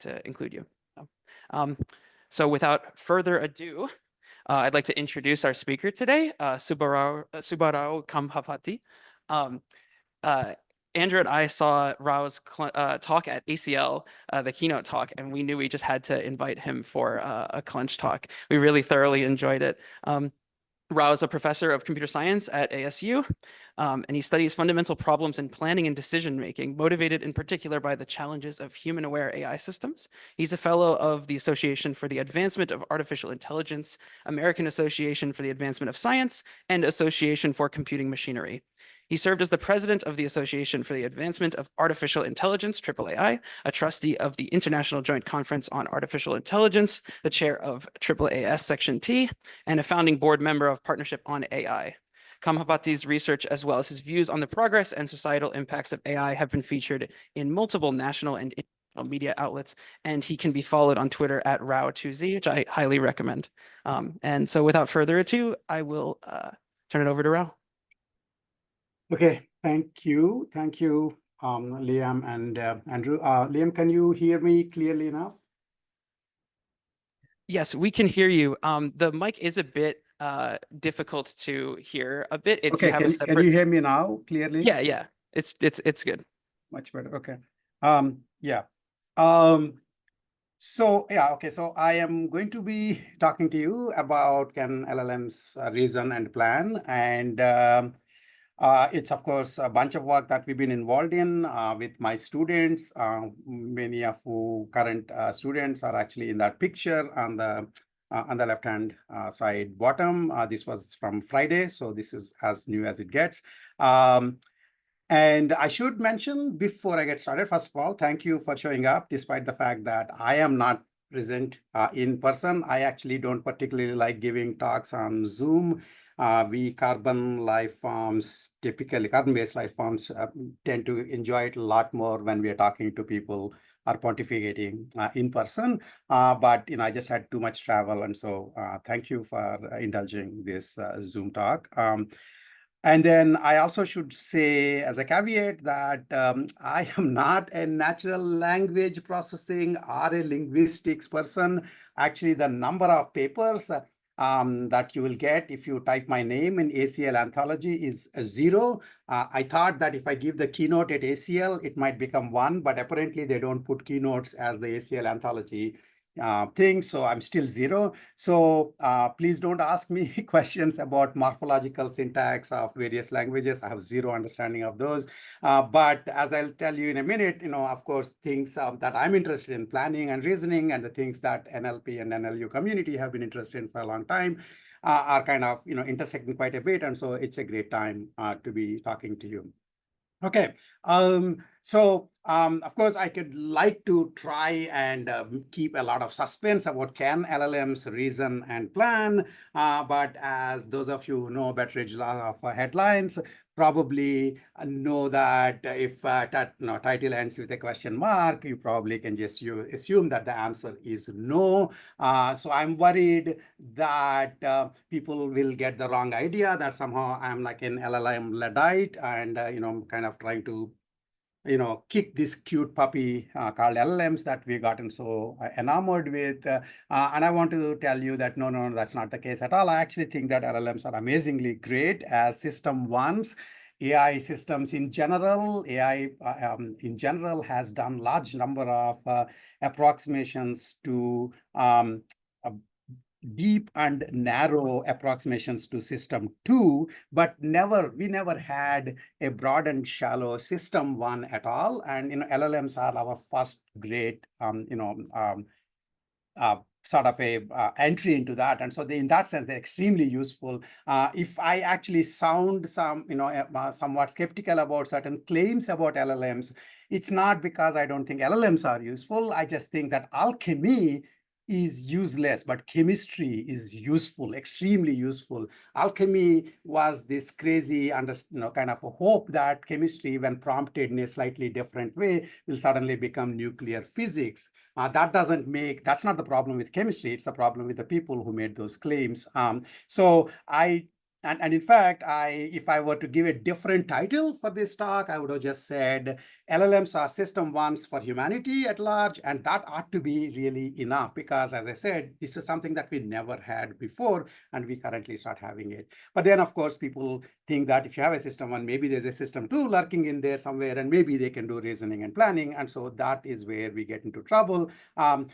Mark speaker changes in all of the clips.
Speaker 1: to include you. So without further ado, I'd like to introduce our speaker today, Subarao Kambhapati. Andrew and I saw Rao's talk at ACL, the keynote talk, and we knew we just had to invite him for a CLunch talk. We really thoroughly enjoyed it. Rao is a professor of computer science at ASU, and he studies fundamental problems in planning and decision-making, motivated in particular by the challenges of human-aware AI systems. He's a fellow of the Association for the Advancement of Artificial Intelligence, American Association for the Advancement of Science, and Association for Computing Machinery. He served as the president of the Association for the Advancement of Artificial Intelligence, AAAI, a trustee of the International Joint Conference on Artificial Intelligence, the chair of AAAS Section T, and a founding board member of Partnership on AI. Kambhapati's research, as well as his views on the progress and societal impacts of AI, have been featured in multiple national and international media outlets, and he can be followed on Twitter at Rao2Z, which I highly recommend. And so without further ado, I will turn it over to Rao.
Speaker 2: Okay, thank you, Liam and Andrew. Liam, can you hear me clearly enough?
Speaker 1: Yes, we can hear you. The mic is a bit difficult to hear a bit. If
Speaker 2: okay,
Speaker 1: you have a separate...
Speaker 2: can you hear me now clearly?
Speaker 1: Yeah, it's good.
Speaker 2: Much better. Okay. Yeah. So I am going to be talking to you about can LLMs reason and plan, and it's, of course, a bunch of work that we've been involved in with my students. Many of who current students are actually in that picture on the left-hand side bottom. This was from Friday, so this is as new as it gets. And I should mention before I get started, first of all, thank you for showing up, despite the fact that I am not present in person. I actually don't particularly like giving talks on Zoom. We carbon-based life forms tend to enjoy it a lot more when we are talking to people or pontificating in person. But I just had too much travel, and so thank you for indulging this Zoom talk. And then I also should say as a caveat that I am not a natural language processing or a linguistics person. Actually, the number of papers that you will get if you type my name in ACL anthology is 0. I thought that if I give the keynote at ACL, it might become 1, but apparently they don't put keynotes as the ACL anthology thing, so I'm still 0. So please don't ask me questions about morphological syntax of various languages. I have 0 understanding of those. But as I'll tell you in a minute, of course, things that I'm interested in, planning and reasoning, and the things that NLP and NLU community have been interested in for a long time are kind of intersecting quite a bit, and so it's a great time to be talking to you. Okay, so of course, I could like to try and keep a lot of suspense about can LLMs reason and plan, but as those of you who know Betteridge law of headlines probably know that if title ends with a question mark, you probably can just assume that the answer is no. So I'm worried that people will get the wrong idea that somehow I'm like an LLM Luddite and kind of trying to kick this cute puppy called LLMs that we've gotten so enamored with. And I want to tell you that no, that's not the case at all. I actually think that LLMs are amazingly great as system ones. AI systems in general, AI in general has done large number of approximations to deep and narrow approximations to system 2, but we never had a broad and shallow system 1 at all. And LLMs are our first great sort of a entry into that, and so in that sense they're extremely useful. If I actually sound somewhat skeptical about certain claims about LLMs, it's not because I don't think LLMs are useful. I just think that alchemy is useless, but chemistry is useful, extremely useful. Alchemy was this crazy kind of a hope that chemistry, when prompted in a slightly different way, will suddenly become nuclear physics. That's not the problem with chemistry, it's the problem with the people who made those claims. So I And in fact, if I were to give a different title for this talk, I would have just said LLMs are system ones for humanity at large, and that ought to be really enough because, as I said, this is something that we never had before, and we currently start having it. But then, of course, people think that if you have a system one, maybe there's a system two lurking in there somewhere, and maybe they can do reasoning and planning, and so that is where we get into trouble.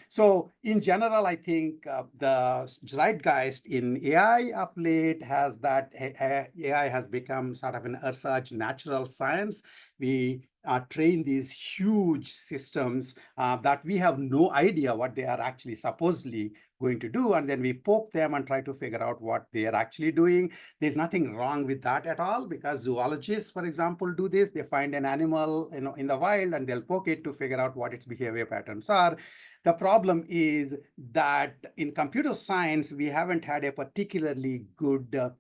Speaker 2: So in general, I think the zeitgeist in AI of late has that AI has become sort of an research natural science. We train these huge systems that we have no idea what they are actually supposedly going to do. And then we poke them and try to figure out what they are actually doing. There's nothing wrong with that at all because zoologists, for example, do this. They find an animal, in the wild and they'll poke it to figure out what its behavior patterns are. The problem is that in computer science, we haven't had a particularly good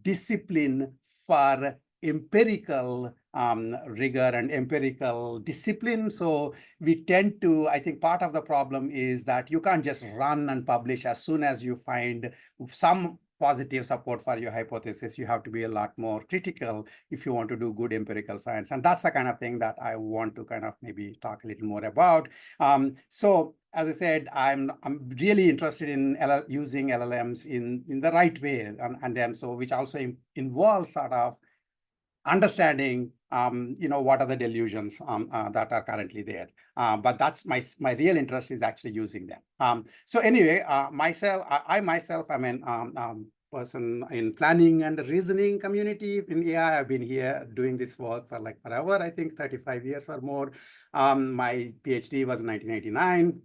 Speaker 2: discipline for empirical rigor and empirical discipline. So we tend to, I think part of the problem is that you can't just run and publish as soon as you find some positive support for your hypothesis. You have to be a lot more critical if you want to do good empirical science. And that's the kind of thing that I want to kind of maybe talk a little more about. So as I said, I'm really interested in using LLMs in the right way, and then so which also involves sort of understanding what are the delusions that are currently there. But that's my real interest is actually using them. So anyway, I myself am an person in planning and reasoning community in AI. I've been here doing this work for like forever, I think 35 years or more. My PhD was in 1989.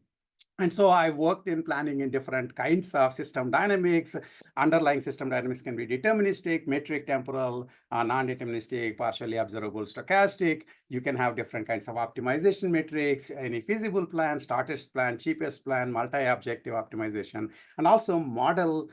Speaker 2: And so I worked in planning in different kinds of system dynamics. Underlying system dynamics can be deterministic, metric, temporal, non-deterministic, partially observable, stochastic. You can have different kinds of optimization metrics, any feasible plan, shortest plan, cheapest plan, multi-objective optimization, and also model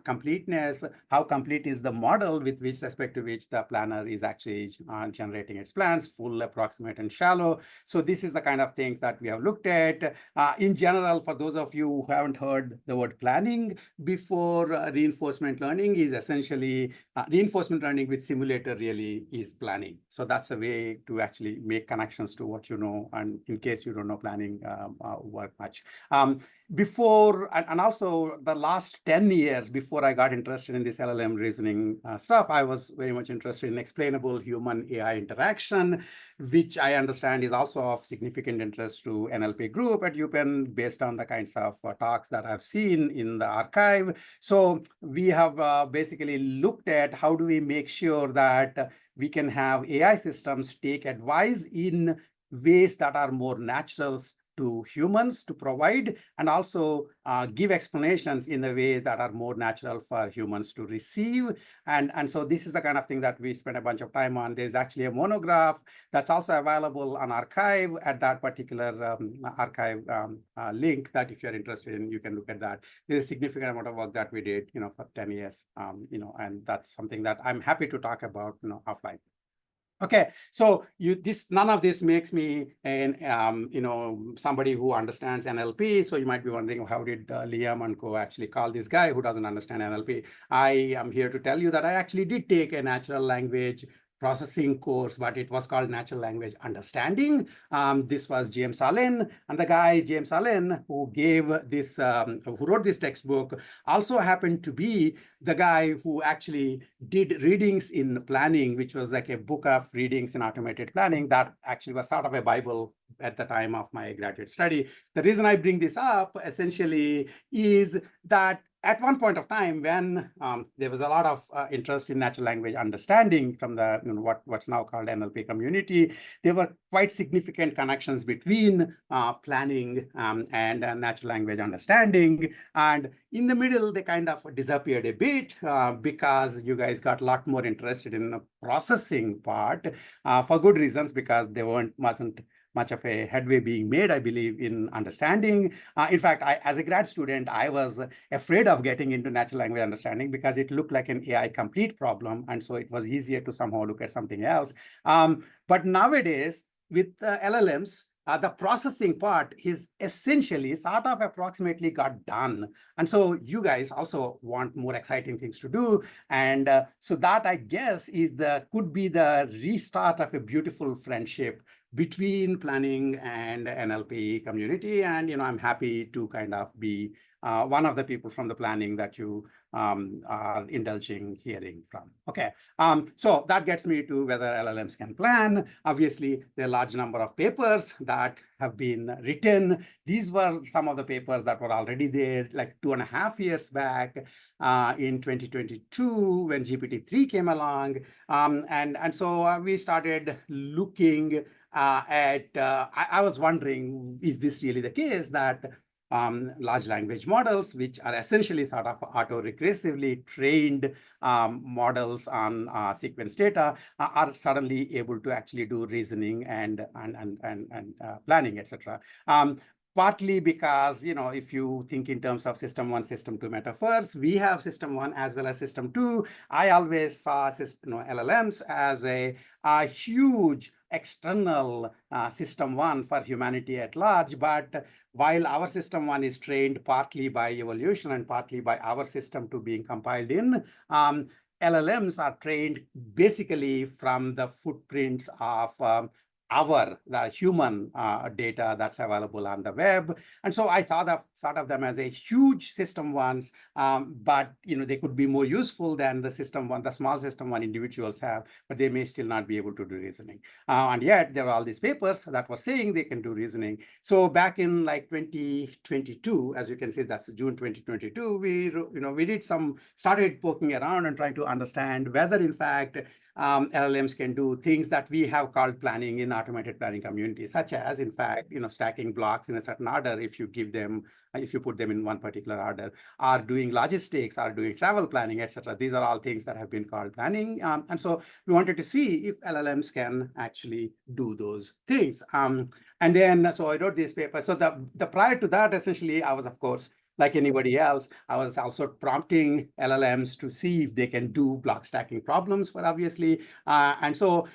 Speaker 2: completeness, how complete is the model with respect to which the planner is actually generating its plans, full, approximate, and shallow. So this is the kind of things that we have looked at. In general, for those of you who haven't heard the word planning before, reinforcement learning is essentially reinforcement learning with simulator really is planning. So that's a way to actually make connections to what you know, and in case you don't know planning work much. And also the last 10 years before I got interested in this LLM reasoning stuff, I was very much interested in explainable human AI interaction, which I understand is also of significant interest to NLP group at UPenn based on the kinds of talks that I've seen in the archive. So we have basically looked at how do we make sure that we can have AI systems take advice in ways that are more natural to humans to provide, and also give explanations in a way that are more natural for humans to receive. And so this is the kind of thing that we spend a bunch of time on. There's actually a monograph that's also available on archive at that particular archive link that if you're interested in, you can look at that. There's a significant amount of work that we did, for 10 years, and that's something that I'm happy to talk about, offline. Okay, so none of this makes me somebody who understands NLP. So you might be wondering, how did Liam and co actually call this guy who doesn't understand NLP? I am here to tell you that I actually did take a natural language processing course, but it was called Natural Language Understanding. This was James Allen, and the guy James Allen who who wrote this textbook also happened to be the guy who actually did readings in planning, which was like a book of readings in automated planning that actually was sort of a Bible at the time of my graduate study. The reason I bring this up essentially is that at one point of time when there was a lot of interest in natural language understanding from the what's now called NLP community, there were quite significant connections between planning and natural language understanding. And in the middle, they kind of disappeared a bit because you guys got a lot more interested in the processing part for good reasons, because there wasn't much of a headway being made, I believe, in understanding. In fact, as a grad student, I was afraid of getting into natural language understanding because it looked like an AI complete problem. And so it was easier to somehow look at something else. But nowadays, with LLMs, the processing part is essentially sort of approximately got done. And so you guys also want more exciting things to do. And so that, I guess, could be the restart of a beautiful friendship between planning and NLP community. And, I'm happy to kind of be one of the people from the planning that you are indulging hearing from. Okay. So that gets me to whether LLMs can plan. Obviously, there are a large number of papers that have been written. These were some of the papers that were already there like 2.5 years back in 2022 when GPT-3 came along. And so we started looking I was wondering, is this really the case that large language models, which are essentially sort of auto-recursively trained models on sequence data, are suddenly able to actually do reasoning and planning, etc. Partly because, if you think in terms of system 1, system 2 metaphors, we have system 1 as well as system 2. I always saw LLMs as a huge external system 1 for humanity at large. But while our system 1 is trained partly by evolution and partly by our system 2 being compiled in, LLMs are trained basically from the footprints of the human data that's available on the web. And so I thought of them as a huge system ones, but they could be more useful than the system 1, the small system 1 individuals have, but they may still not be able to do reasoning. And yet there are all these papers that were saying they can do reasoning. So back in like 2022, as you can see, that's June 2022, we started poking around and trying to understand whether in fact LLMs can do things that we have called planning in automated planning community, such as, in fact, stacking blocks in a certain order if you put them in one particular order, or doing logistics, or doing travel planning, etc. These are all things that have been called planning. And so we wanted to see if LLMs can actually do those things. And then, so I wrote this paper. So the prior to that, essentially, I was, of course, like anybody else, I was also prompting LLMs to see if they can do block stacking problems for obviously. And so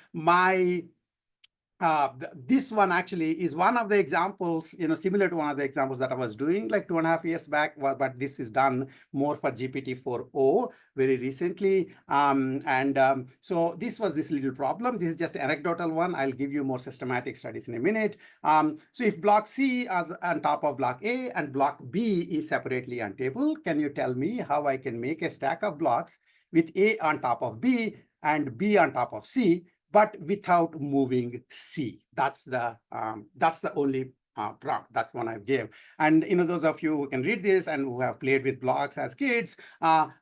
Speaker 2: this one actually is one of the examples, similar to one of the examples that I was doing like 2.5 years back, but this is done more for GPT-4o very recently. So this was this little problem. This is just an anecdotal one. I'll give you more systematic studies in a minute. So if block C is on top of block A and block B is separately on table, can you tell me how I can make a stack of blocks with A on top of B and B on top of C, but without moving C? That's the only prompt. That's one I gave. And those of you who can read this and who have played with blocks as kids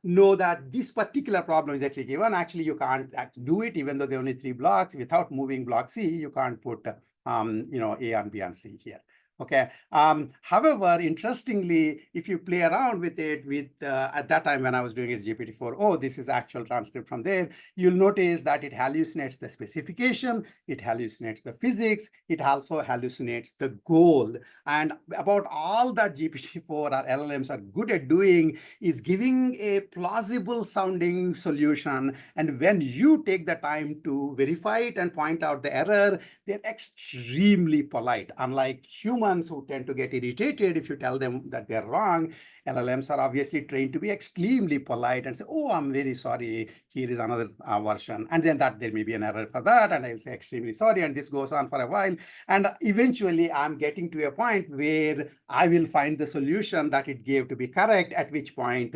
Speaker 2: know that this particular problem is actually given. Actually, you can't do it, even though there are only 3 blocks. Without moving block C, you can't put A on B on C here. Okay. However, interestingly, if you play around with it at that time when I was doing it GPT-4o, this is actual transcript from there, you'll notice that it hallucinates the specification, it hallucinates the physics, it also hallucinates the goal. And about all that GPT-4 or LLMs are good at doing is giving a plausible sounding solution. And when you take the time to verify it and point out the error, they're extremely polite. Unlike humans who tend to get irritated if you tell them that they're wrong, LLMs are obviously trained to be extremely polite and say, oh, I'm very sorry, here is another version. And then there may be an error for that, and I'll say extremely sorry, and this goes on for a while. And eventually, I'm getting to a point where I will find the solution that it gave to be correct, at which point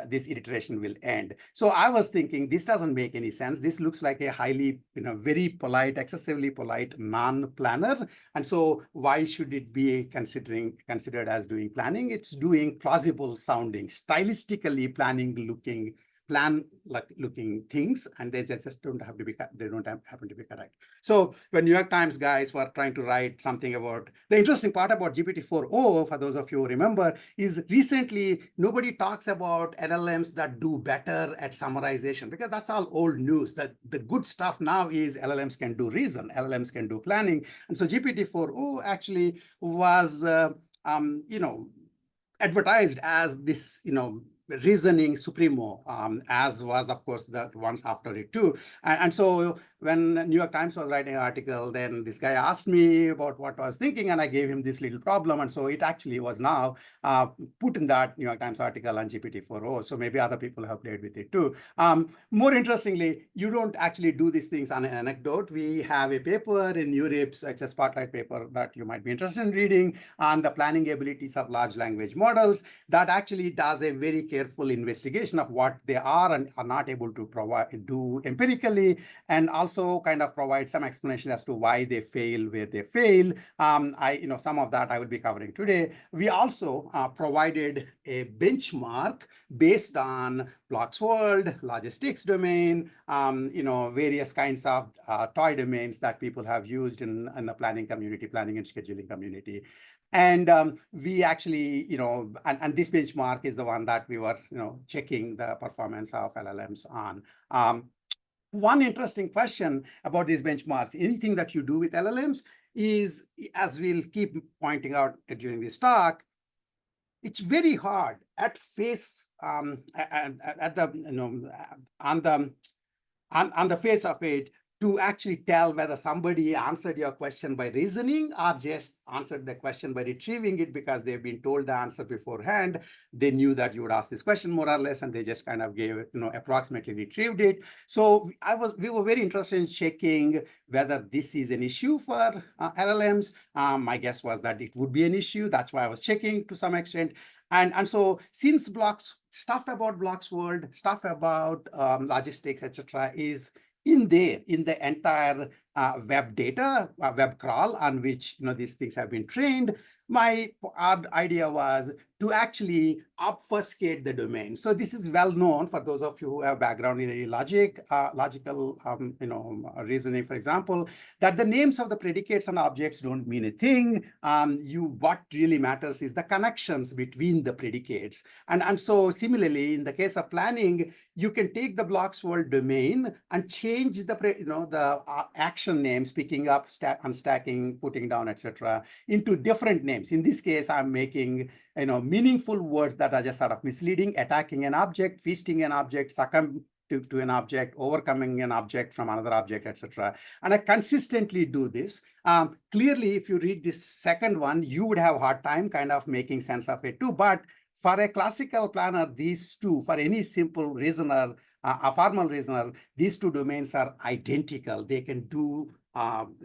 Speaker 2: this iteration will end. So I was thinking, this doesn't make any sense. This looks like a highly, very polite, excessively polite non-planner. And so why should it be considered as doing planning? It's doing plausible sounding, stylistically plan-looking things, and they just don't happen to be correct. So when New York Times guys were trying to write something about the interesting part about GPT-4o, for those of you who remember, is recently nobody talks about LLMs that do better at summarization, because that's all old news. That the good stuff now is LLMs can do reason, LLMs can do planning, and so GPT-4o actually was advertised as this reasoning supremo, as was, of course, the ones after it too. And so when New York Times was writing an article, then this guy asked me about what I was thinking, and I gave him this little problem. And so it actually was now put in that New York Times article on GPT-4o. So maybe other people have played with it too. More interestingly, you don't actually do these things on an anecdote. We have a paper in URIPS, it's a spotlight paper that you might be interested in reading, on the planning abilities of large language models that actually does a very careful investigation of what they are and are not able to do empirically, and also kind of provide some explanation as to why they fail where they fail. Some of that I will be covering today. We also provided a benchmark based on blocks world, logistics domain, various kinds of toy domains that people have used in the planning community, planning and scheduling community. And we actually, and this benchmark is the one that we were, checking the performance of LLMs on. One interesting question about these benchmarks, anything that you do with LLMs is, as we'll keep pointing out during this talk, it's very hard at face, on the face of it, to actually tell whether somebody answered your question by reasoning or just answered the question by retrieving it because they've been told the answer beforehand. They knew that you would ask this question more or less, and they just kind of gave it, approximately retrieved it. So we were very interested in checking whether this is an issue for LLMs. My guess was that it would be an issue. That's why I was checking to some extent. And so since stuff about blocks world, stuff about logistics, etc., is in the entire web data, web crawl on which these things have been trained, my idea was to actually obfuscate the domain. So this is well known for those of you who have background in logical reasoning, for example, that the names of the predicates and objects don't mean a thing. What really matters is the connections between the predicates. And so similarly, in the case of planning, you can take the blocks world domain and change the action names, picking up, unstacking, putting down, etc., into different names. In this case, I'm making meaningful words that are just sort of misleading: attacking an object, feasting an object, succumb to an object, overcoming an object from another object, etc. And I consistently do this. Clearly, if you read this second one, you would have a hard time kind of making sense of it too. But for a classical planner, these two, for any simple reasoner, a formal reasoner, these two domains are identical. They can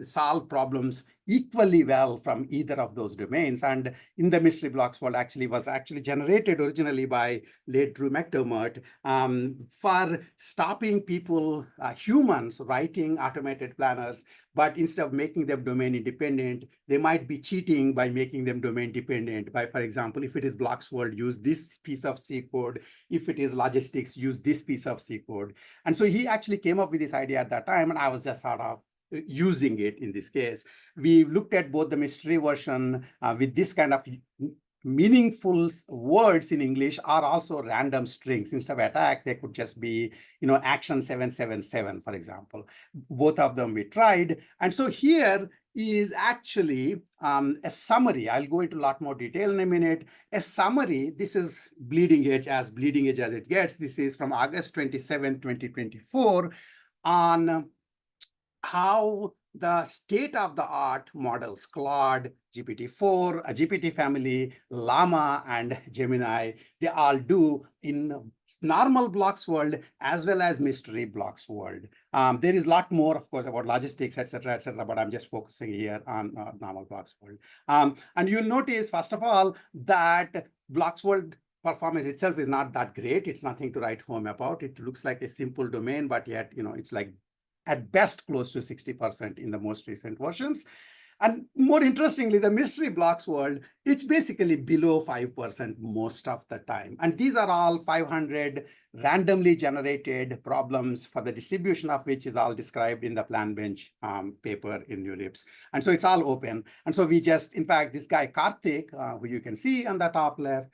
Speaker 2: solve problems equally well from either of those domains. And in the mystery blocks world was actually generated originally by late Drew McDermott for stopping people, humans, writing automated planners. But instead of making them domain independent, they might be cheating by making them domain dependent. By, for example, if it is blocks world, use this piece of C code. If it is logistics, use this piece of C code. And so he actually came up with this idea at that time, and I was just sort of using it in this case. We looked at both the mystery version with this kind of meaningful words in English are also random strings. Instead of attack, they could just be, action 777, for example. Both of them we tried. And so here is actually a summary. I'll go into a lot more detail in a minute. A summary, this is bleeding edge as it gets. This is from August 27, 2024 on how the state-of-the-art models, Claude, GPT-4, a GPT family, Llama, and Gemini, they all do in normal blocks world as well as mystery blocks world. There is a lot more, of course, about logistics, etc., but I'm just focusing here on normal blocks world. And you'll notice, first of all, that blocks world performance itself is not that great. It's nothing to write home about. It looks like a simple domain, but yet, it's like at best close to 60% in the most recent versions. And more interestingly, the mystery blocks world, it's basically below 5% most of the time. And these are all 500 randomly generated problems for the distribution of which is all described in the plan bench paper in URIPS. And so it's all open. And so we just, in fact, this guy Karthik, who you can see on the top left,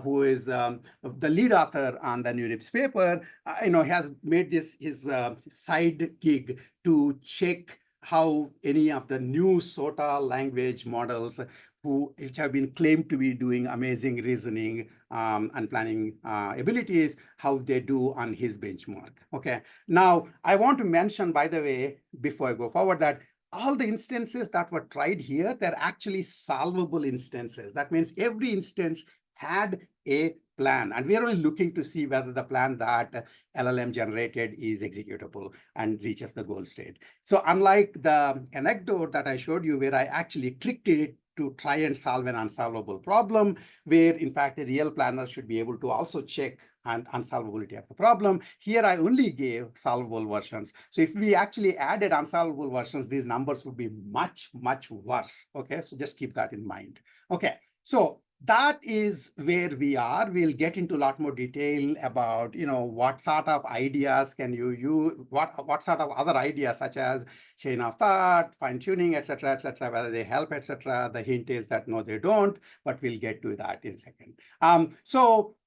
Speaker 2: who is the lead author on the URIPS paper, has made this his side gig to check how any of the new SOTA language models which have been claimed to be doing amazing reasoning and planning abilities, how they do on his benchmark. Okay. Now, I want to mention, by the way, before I go forward, that all the instances that were tried here, they're actually solvable instances. That means every instance had a plan, and we are only looking to see whether the plan that LLM generated is executable and reaches the goal state. So unlike the anecdote that I showed you, where I actually tricked it to try and solve an unsolvable problem, where in fact a real planner should be able to also check and unsolvability of the problem. Here I only gave solvable versions. So if we actually added unsolvable versions, these numbers would be much, much worse. Okay, so just keep that in mind. Okay, so that is where we are. We'll get into a lot more detail about, what sort of ideas can you use, what sort of other ideas such as chain of thought, fine tuning, etc., whether they help, etc. The hint is that no, they don't, but we'll get to that in a second.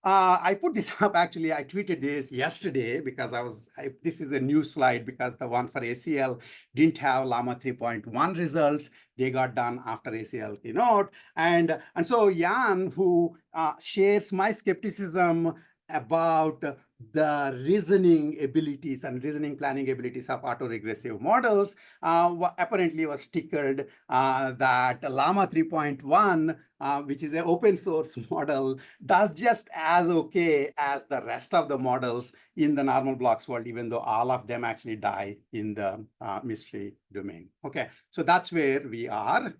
Speaker 2: I put this up, actually, I tweeted this yesterday because this is a new slide because the one for ACL didn't have Llama 3.1 results. They got done after ACL keynote. And so Jan, who shares my skepticism about the reasoning abilities and reasoning planning abilities of autoregressive models, apparently was tickled that Llama 3.1, which is an open source model, does just as okay as the rest of the models in the normal blocks world, even though all of them actually die in the mystery domain. Okay, so that's where we are.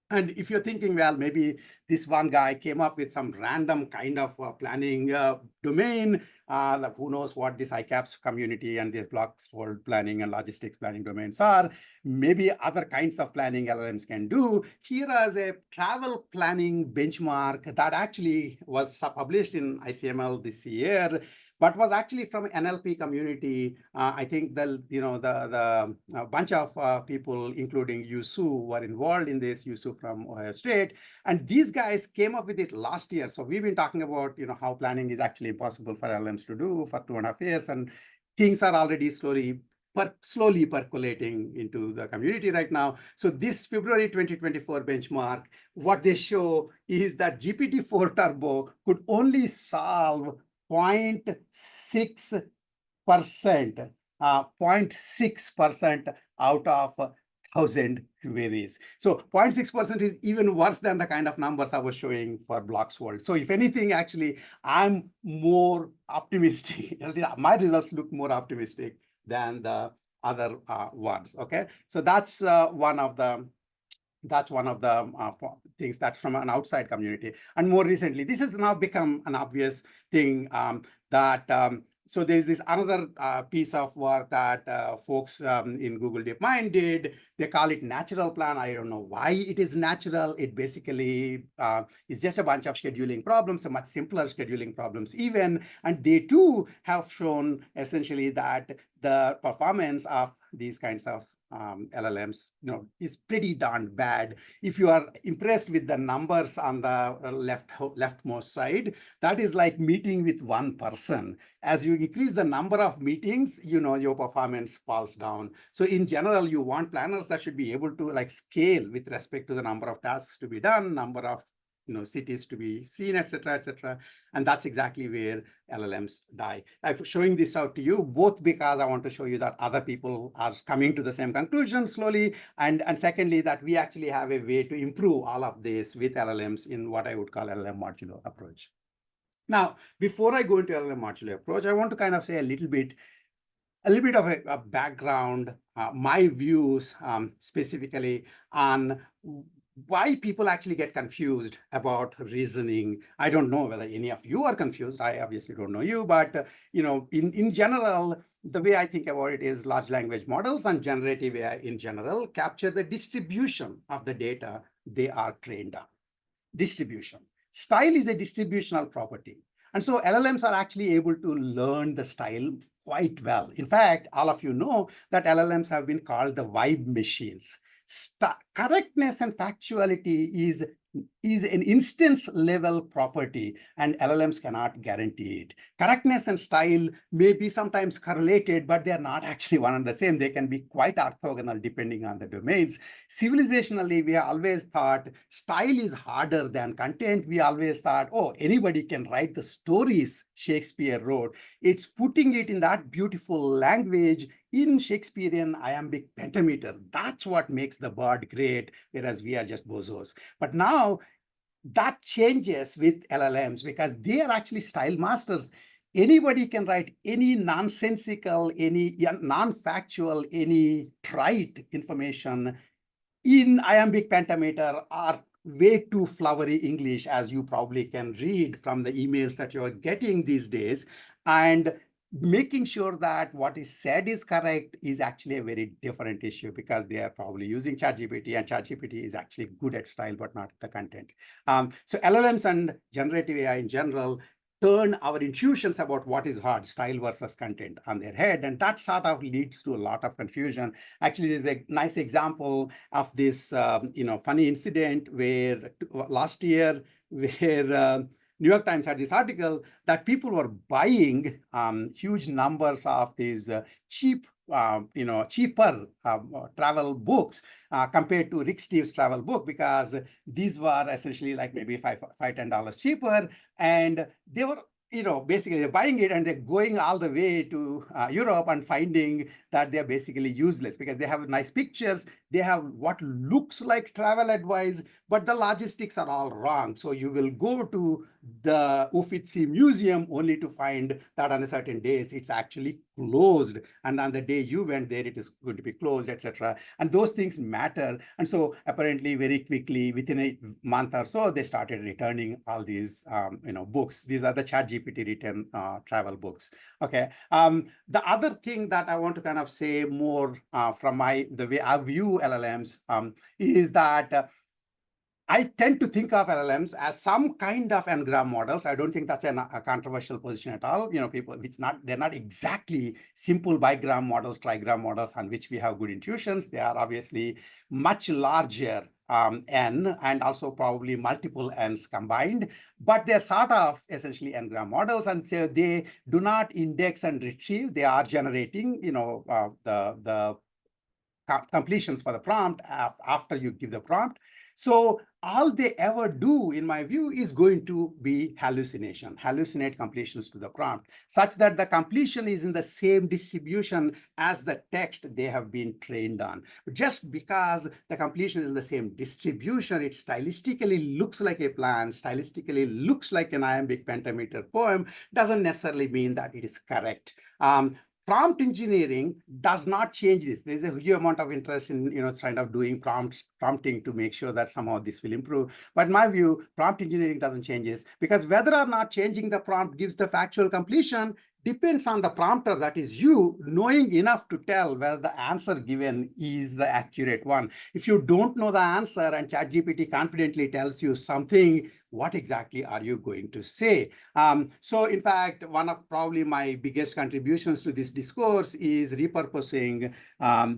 Speaker 2: And if you're thinking, well, maybe this one guy came up with some random kind of planning domain, who knows what this ICAPS community and these blocks world planning and logistics planning domains are, maybe other kinds of planning LLMs can do. Here is a travel planning benchmark that actually was published in ICML this year, but was actually from NLP community. I think the bunch of people, including Yusu, were involved in this. Yusu from Ohio State, and these guys came up with it last year. So we've been talking about how planning is actually impossible for LLMs to do for 2.5 years, and things are already slowly percolating into the community right now. So this February 2024 benchmark, what they show is that GPT-4 Turbo could only solve 0.6%, 0.6% out of 1,000 queries. So 0.6% is even worse than the kind of numbers I was showing for blocks world. So if anything, actually, I'm more optimistic. My results look more optimistic than the other ones. Okay, so that's one of the things that's from an outside community. And more recently, this has now become an obvious thing so there's this another piece of work that folks in Google DeepMind did. They call it natural plan. I don't know why it is natural. It basically is just a bunch of scheduling problems, a much simpler scheduling problems even. And they too have shown essentially that the performance of these kinds of LLMs, is pretty darn bad. If you are impressed with the numbers on the leftmost side, that is like meeting with one person. As you increase the number of meetings, your performance falls down. So in general, you want planners that should be able to scale with respect to the number of tasks to be done, number of cities to be seen, etc. And that's exactly where LLMs die. I'm showing this out to you both because I want to show you that other people are coming to the same conclusion slowly, and secondly, that we actually have a way to improve all of this with LLMs in what I would call LLM modular approach. Now, before I go into LLM modular approach, I want to kind of say a little bit of a background, my views specifically on why people actually get confused about reasoning. I don't know whether any of you are confused. I obviously don't know you, but in general, the way I think about it is large language models and generative AI in general capture the distribution of the data they are trained on. Distribution. Style is a distributional property. And so LLMs are actually able to learn the style quite well. In fact, all of you know that LLMs have been called the vibe machines. Correctness and factuality is is an instance level property, and LLMs cannot guarantee it. Correctness and style may be sometimes correlated, but they are not actually one and the same. They can be quite orthogonal depending on the domains. Civilizationally, we always thought style is harder than content. We always thought, oh, anybody can write the stories Shakespeare wrote. It's putting it in that beautiful language in Shakespearean iambic pentameter. That's what makes the bard great, whereas we are just bozos. But now that changes with LLMs because they are actually style masters. Anybody can write any nonsensical, any non-factual, any trite information in iambic pentameter or way too flowery English, as you probably can read from the emails that you're getting these days. And making sure that what is said is correct is actually a very different issue because they are probably using ChatGPT, and ChatGPT is actually good at style, but not the content. So LLMs and generative AI in general turn our intuitions about what is hard, style versus content, on their head. And that sort of leads to a lot of confusion. Actually, there's a nice example of this funny incident where last year, where New York Times had this article that people were buying huge numbers of these cheaper travel books compared to Rick Steves' travel book, because these were essentially like maybe $5-10 cheaper, and they were basically they're buying it and they're going all the way to Europe and finding that they're basically useless because they have nice pictures, they have what looks like travel advice, but the logistics are all wrong. So you will go to the Uffizi Museum only to find that on a certain days it's actually closed, and on the day you went there it is going to be closed, etc. And those things matter. And so apparently very quickly, within a month or so, they started returning all these books. These are the ChatGPT written travel books. Okay. The other thing that I want to kind of say more from the way I view LLMs is that I tend to think of LLMs as some kind of n-gram models. I don't think that's a controversial position at all. They're not exactly simple bigram models, trigram models on which we have good intuitions. They are obviously much larger n, and also probably multiple n's combined, but they're sort of essentially n-gram models, and so they do not index and retrieve. They are generating, the completions for the prompt after you give the prompt. So all they ever do, in my view, is going to be hallucinate completions to the prompt, such that the completion is in the same distribution as the text they have been trained on. Just because the completion is in the same distribution, it stylistically looks like a plan, stylistically looks like an iambic pentameter poem, doesn't necessarily mean that it is correct. Prompt engineering does not change this. There's a huge amount of interest in kind of doing prompting to make sure that somehow this will improve. But in my view, prompt engineering doesn't change this, because whether or not changing the prompt gives the factual completion depends on the prompter, that is you, knowing enough to tell whether the answer given is the accurate one. If you don't know the answer and ChatGPT confidently tells you something, what exactly are you going to say? So in fact, one of probably my biggest contributions to this discourse is repurposing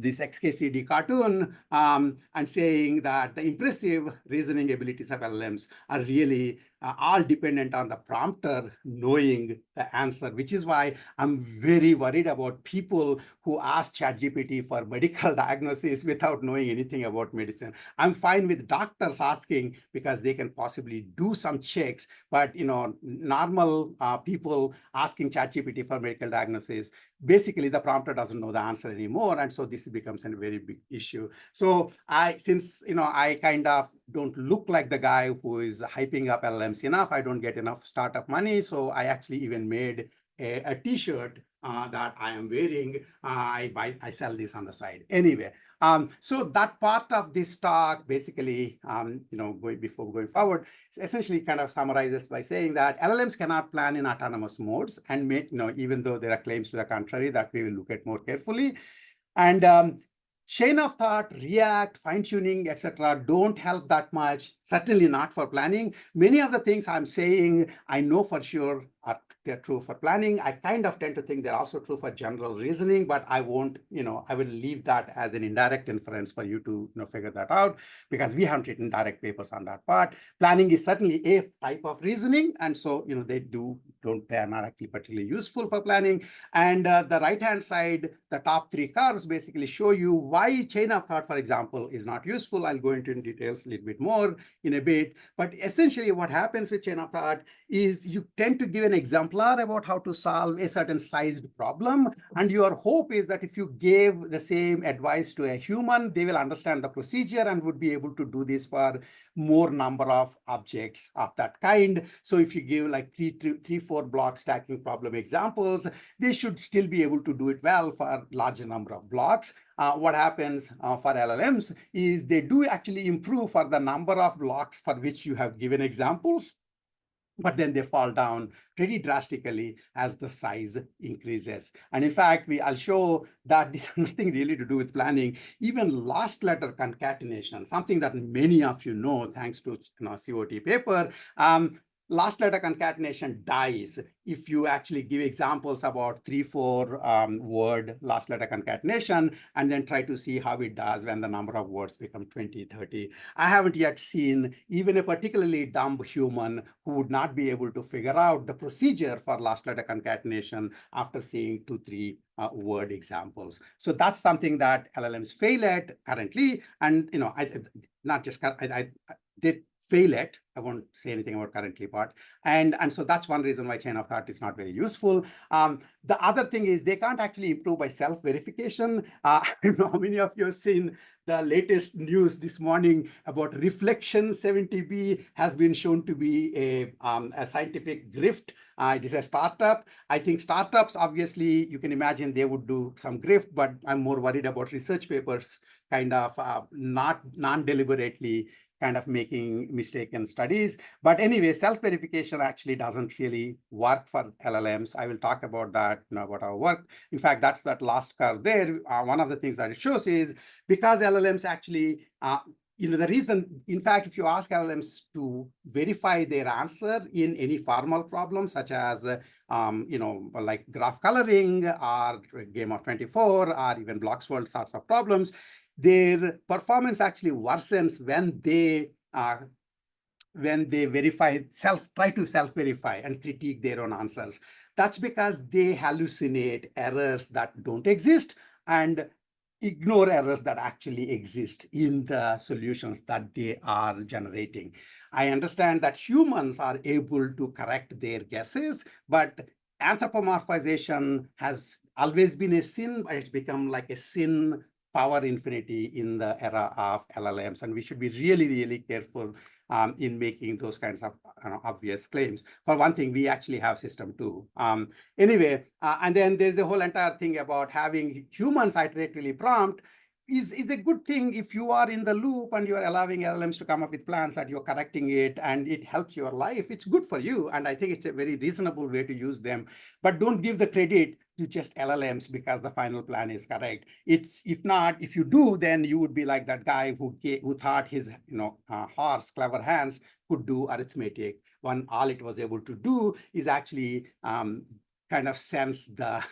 Speaker 2: this XKCD cartoon and saying that the impressive reasoning abilities of LLMs are really all dependent on the prompter knowing the answer, which is why I'm very worried about people who ask ChatGPT for medical diagnosis without knowing anything about medicine. I'm fine with doctors asking because they can possibly do some checks, but normal people asking ChatGPT for medical diagnosis, basically the prompter doesn't know the answer anymore, and so this becomes a very big issue. So since I kind of don't look like the guy who is hyping up LLMs enough, I don't get enough startup money, so I actually even made a t-shirt that I am wearing. I sell this on the side anyway. So that part of this talk basically, before going forward, essentially kind of summarizes by saying that LLMs cannot plan in autonomous modes, and even though there are claims to the contrary that we will look at more carefully. And chain of thought, react, fine-tuning, etc., don't help that much, certainly not for planning. Many of the things I'm saying, I know for sure are they're true for planning. I kind of tend to think they're also true for general reasoning, but I won't, I will leave that as an indirect inference for you to, figure that out, because we haven't written direct papers on that part. Planning is certainly a type of reasoning, and so, they are not actually particularly useful for planning. And the right-hand side, the top three curves basically show you why chain of thought, for example, is not useful. I'll go into in details a little bit more in a bit. But essentially what happens with chain of thought is you tend to give an exemplar about how to solve a certain sized problem. And your hope is that if you gave the same advice to a human, they will understand the procedure and would be able to do this for more number of objects of that kind. So if you give like three, 4 block stacking problem examples, they should still be able to do it well for larger number of blocks. What happens for LLMs is they do actually improve for the number of blocks for which you have given examples, but then they fall down pretty drastically as the size increases. And in fact, I'll show that this has nothing really to do with planning. Even last letter concatenation, something that many of you know, thanks to COT paper, last letter concatenation dies if you actually give examples about 3, 4 word last letter concatenation, and then try to see how it does when the number of words become 20, 30. I haven't yet seen even a particularly dumb human who would not be able to figure out the procedure for last letter concatenation after seeing 2, 3 word examples. So that's something that LLMs fail at currently. And, they fail at. I won't say anything about currently part. And so that's one reason why chain of thought is not very useful. The other thing is they can't actually improve by self-verification. I don't know how many of you have seen the latest news this morning about reflection 70B has been shown to be a scientific grift. It is a startup. I think startups, obviously, you can imagine they would do some grift, but I'm more worried about research papers kind of non-deliberately kind of making mistaken studies. But anyway, self-verification actually doesn't really work for LLMs. I will talk about that, about our work. In fact, that's that last curve there. One of the things that it shows is because LLMs actually, the reason, in fact, if you ask LLMs to verify their answer in any formal problem, such as, like graph coloring or game of 24 or even blocks world sorts of problems, their performance actually worsens when they try to self-verify and critique their own answers. That's because they hallucinate errors that don't exist and ignore errors that actually exist in the solutions that they are generating. I understand that humans are able to correct their guesses, but anthropomorphization has always been a sin, but it's become like a sin power infinity in the era of LLMs. And we should be really, really careful in making those kinds of obvious claims. For one thing, we actually have system 2. Anyway, and then there's a whole entire thing about having humans iteratively prompt is a good thing if you are in the loop and you are allowing LLMs to come up with plans that you're correcting it and it helps your life. It's good for you. And I think it's a very reasonable way to use them. But don't give the credit to just LLMs because the final plan is correct. If you do, then you would be like that guy who thought his horse, clever hands, could do arithmetic when all it was able to do is actually kind of sense the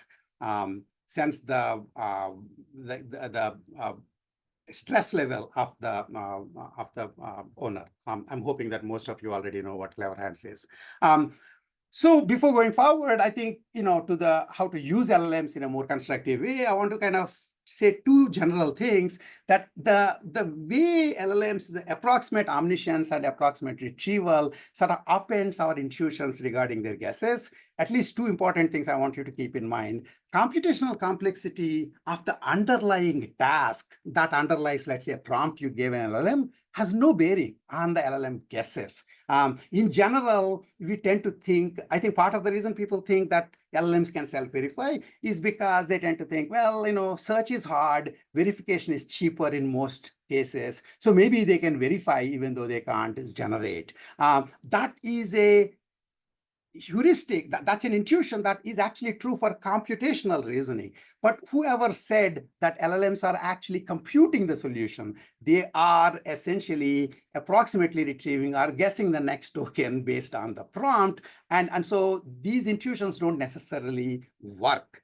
Speaker 2: stress level of the owner. I'm hoping that most of you already know what clever hands is. So before going forward, I think, to how to use LLMs in a more constructive way, I want to kind of say 2 general things, that the way LLMs, the approximate omniscience and approximate retrieval sort of upends our intuitions regarding their guesses. At least 2 important things I want you to keep in mind. Computational complexity of the underlying task that underlies, let's say, a prompt you gave an LLM has no bearing on the LLM guesses. In general, we tend to think, I think part of the reason people think that LLMs can self-verify is because they tend to think, well, search is hard, verification is cheaper in most cases, so maybe they can verify even though they can't generate. That is a heuristic, that's an intuition that is actually true for computational reasoning. But whoever said that LLMs are actually computing the solution, they are essentially approximately retrieving or guessing the next token based on the prompt. And so these intuitions don't necessarily work.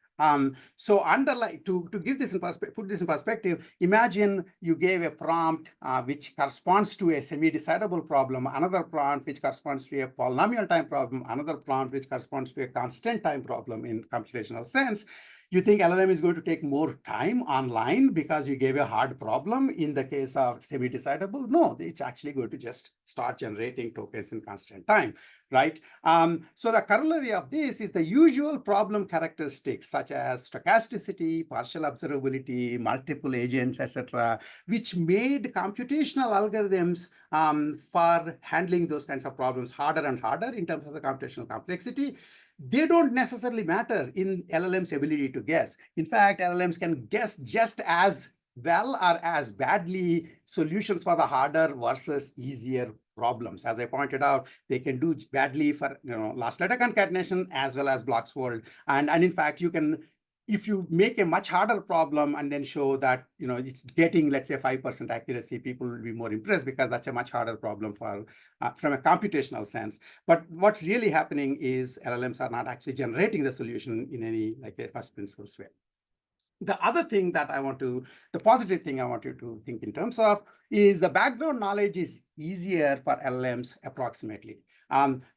Speaker 2: So to give this in put this in perspective, imagine you gave a prompt which corresponds to a semi-decidable problem, another prompt which corresponds to a polynomial time problem, another prompt which corresponds to a constant time problem in computational sense. You think LLM is going to take more time online because you gave a hard problem in the case of semi-decidable? No, it's actually going to just start generating tokens in constant time, right? So the corollary of this is the usual problem characteristics such as stochasticity, partial observability, multiple agents, etc., which made computational algorithms for handling those kinds of problems harder and harder in terms of the computational complexity. They don't necessarily matter in LLM's ability to guess. In fact, LLMs can guess just as well or as badly solutions for the harder versus easier problems. As I pointed out, they can do badly for last letter concatenation as well as blocks world. And in fact, you can, if you make a much harder problem and then show that it's getting, let's say, 5% accuracy, people will be more impressed because that's a much harder problem for from a computational sense. But what's really happening is LLMs are not actually generating the solution in any like a first principles way. The other thing that the positive thing I want you to think in terms of is the background knowledge is easier for LLMs approximately.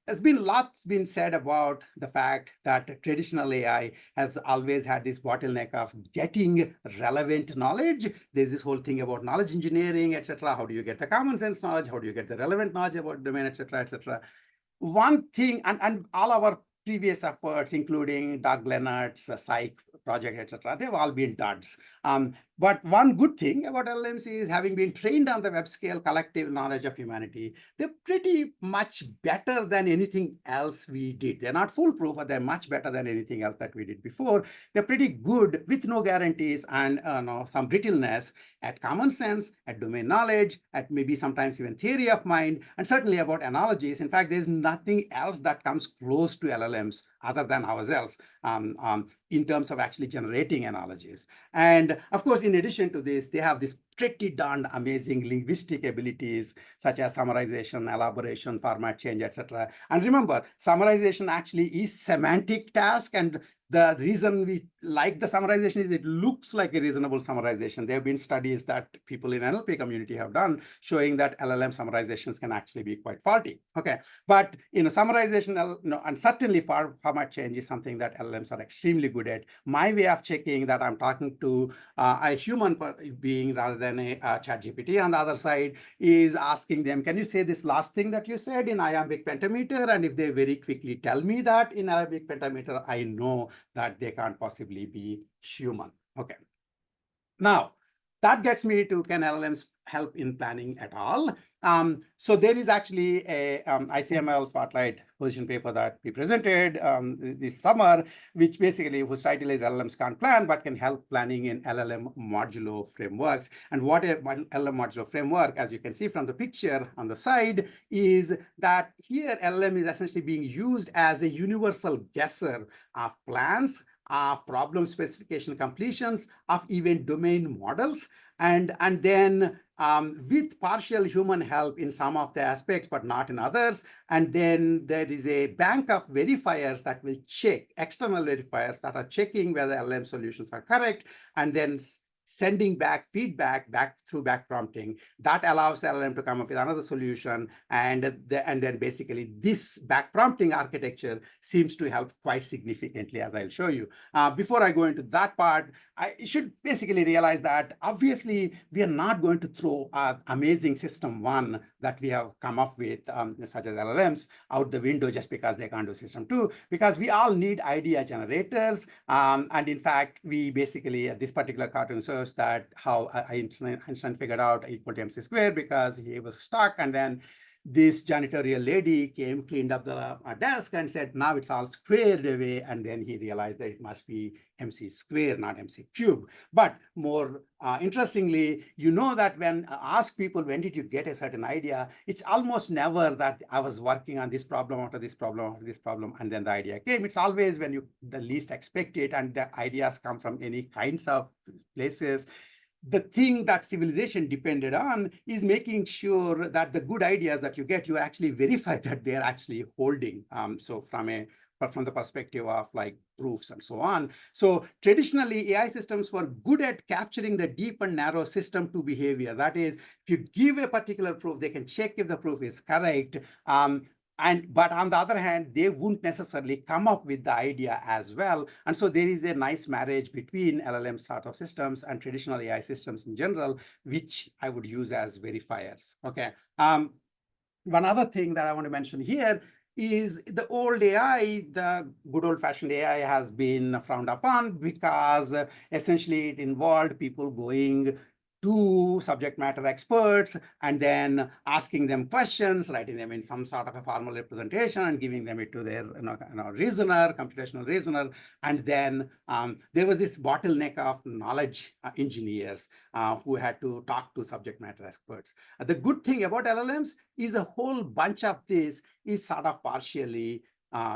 Speaker 2: There's been lots been said about the fact that traditional AI has always had this bottleneck of getting relevant knowledge. There's this whole thing about knowledge engineering, etc. How do you get the common sense knowledge? How do you get the relevant knowledge about domain, etc., etc.? One thing, and all our previous efforts, including Doug Leonard's Psych project, etc., they've all been duds. But one good thing about LLMs is having been trained on the web scale collective knowledge of humanity, they're pretty much better than anything else we did. They're not foolproof, but they're much better than anything else that we did before. They're pretty good with no guarantees and some brittleness at common sense, at domain knowledge, at maybe sometimes even theory of mind, and certainly about analogies. In fact, there's nothing else that comes close to LLMs other than ourselves in terms of actually generating analogies. And of course, in addition to this, they have this pretty darn amazing linguistic abilities such as summarization, elaboration, format change, etc. And remember, summarization actually is semantic task, and the reason we like the summarization is it looks like a reasonable summarization. There have been studies that people in NLP community have done showing that LLM summarizations can actually be quite faulty. Okay, but summarization, and certainly format change is something that LLMs are extremely good at. My way of checking that I'm talking to a human being rather than a chat GPT on the other side is asking them, can you say this last thing that you said in iambic pentameter? And if they very quickly tell me that in iambic pentameter, I know that they can't possibly be human. Okay. Now, that gets me to, can LLMs help in planning at all? So there is actually a ICML Spotlight position paper that we presented this summer, which basically whose title is LLMs can't plan, but can help planning in LLM modulo frameworks. And what a LLM modulo framework, as you can see from the picture on the side, is that here LLM is essentially being used as a universal guesser of plans, of problem specification completions, of even domain models, and then with partial human help in some of the aspects, but not in others. And then there is a bank of verifiers that will check, external verifiers that are checking whether LLM solutions are correct, and then sending back feedback back through back prompting. That allows LLM to come up with another solution. And then basically this back prompting architecture seems to help quite significantly, as I'll show you. Before I go into that part, I should basically realize that obviously we are not going to throw amazing system one that we have come up with, such as LLMs, out the window just because they can't do system two, because we all need idea generators. And in fact, we basically, this particular cartoon shows that how Einstein figured out equal to mc squared because he was stuck, and then this janitorial lady came, cleaned up the desk and said, now it's all squared away. And then he realized that it must be MC square, not MC cube. But more interestingly, you know that when ask people, when did you get a certain idea? It's almost never that I was working on this problem after this problem after this problem, and then the idea came. It's always when you the least expect it, and the ideas come from any kinds of places. The thing that civilization depended on is making sure that the good ideas that you get, you actually verify that they're actually holding. So from the perspective of like proofs and so on. So traditionally, AI systems were good at capturing the deep and narrow system to behavior. That is, if you give a particular proof, they can check if the proof is correct. But on the other hand, they wouldn't necessarily come up with the idea as well. And so there is a nice marriage between LLM sort of systems and traditional AI systems in general, which I would use as verifiers. Okay. One other thing that I want to mention here is the old AI, the good old-fashioned AI has been frowned upon because essentially it involved people going to subject matter experts and then asking them questions, writing them in some sort of a formal representation and giving them it to their reasoner, computational reasoner. And then there was this bottleneck of knowledge engineers who had to talk to subject matter experts. The good thing about LLMs is a whole bunch of this is sort of partially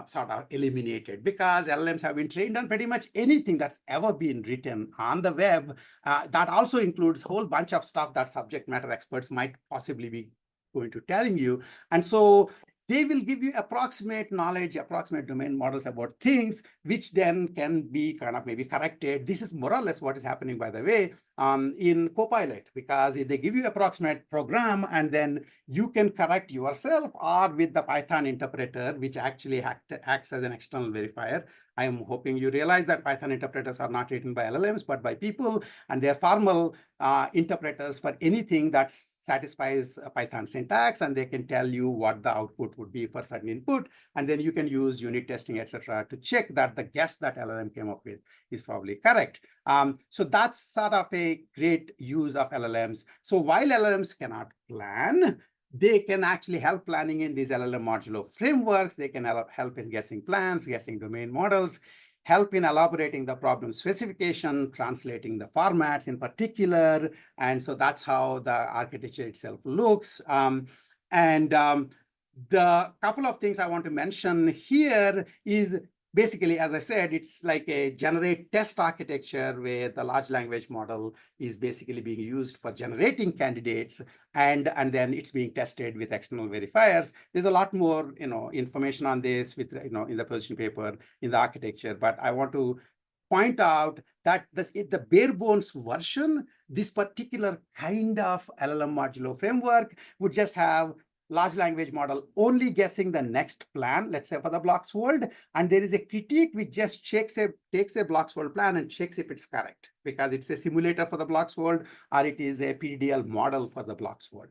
Speaker 2: sort of eliminated because LLMs have been trained on pretty much anything that's ever been written on the web. That also includes a whole bunch of stuff that subject matter experts might possibly be going to telling you. And so they will give you approximate knowledge, approximate domain models about things, which then can be kind of maybe corrected. This is more or less what is happening, by the way, in Copilot, because if they give you approximate program and then you can correct yourself or with the Python interpreter, which actually acts as an external verifier. I am hoping you realize that Python interpreters are not written by LLMs, but by people, and they're formal interpreters for anything that satisfies Python syntax, and they can tell you what the output would be for certain input, and then you can use unit testing, etc., to check that the guess that LLM came up with is probably correct. So that's sort of a great use of LLMs. So while LLMs cannot plan, they can actually help planning in these LLM modulo frameworks. They can help in guessing plans, guessing domain models, help in elaborating the problem specification, translating the formats in particular. And so that's how the architecture itself looks. The couple of things I want to mention here is basically, as I said, it's like a generate test architecture where the large language model is basically being used for generating candidates, and then it's being tested with external verifiers. There's a lot more, information on this with, in the position paper, in the architecture, but I want to point out that the bare bones version, this particular kind of LLM modulo framework would just have large language model only guessing the next plan, let's say for the blocks world, and there is a critique which just takes a blocks world plan and checks if it's correct, because it's a simulator for the blocks world or it is a PDL model for the blocks world.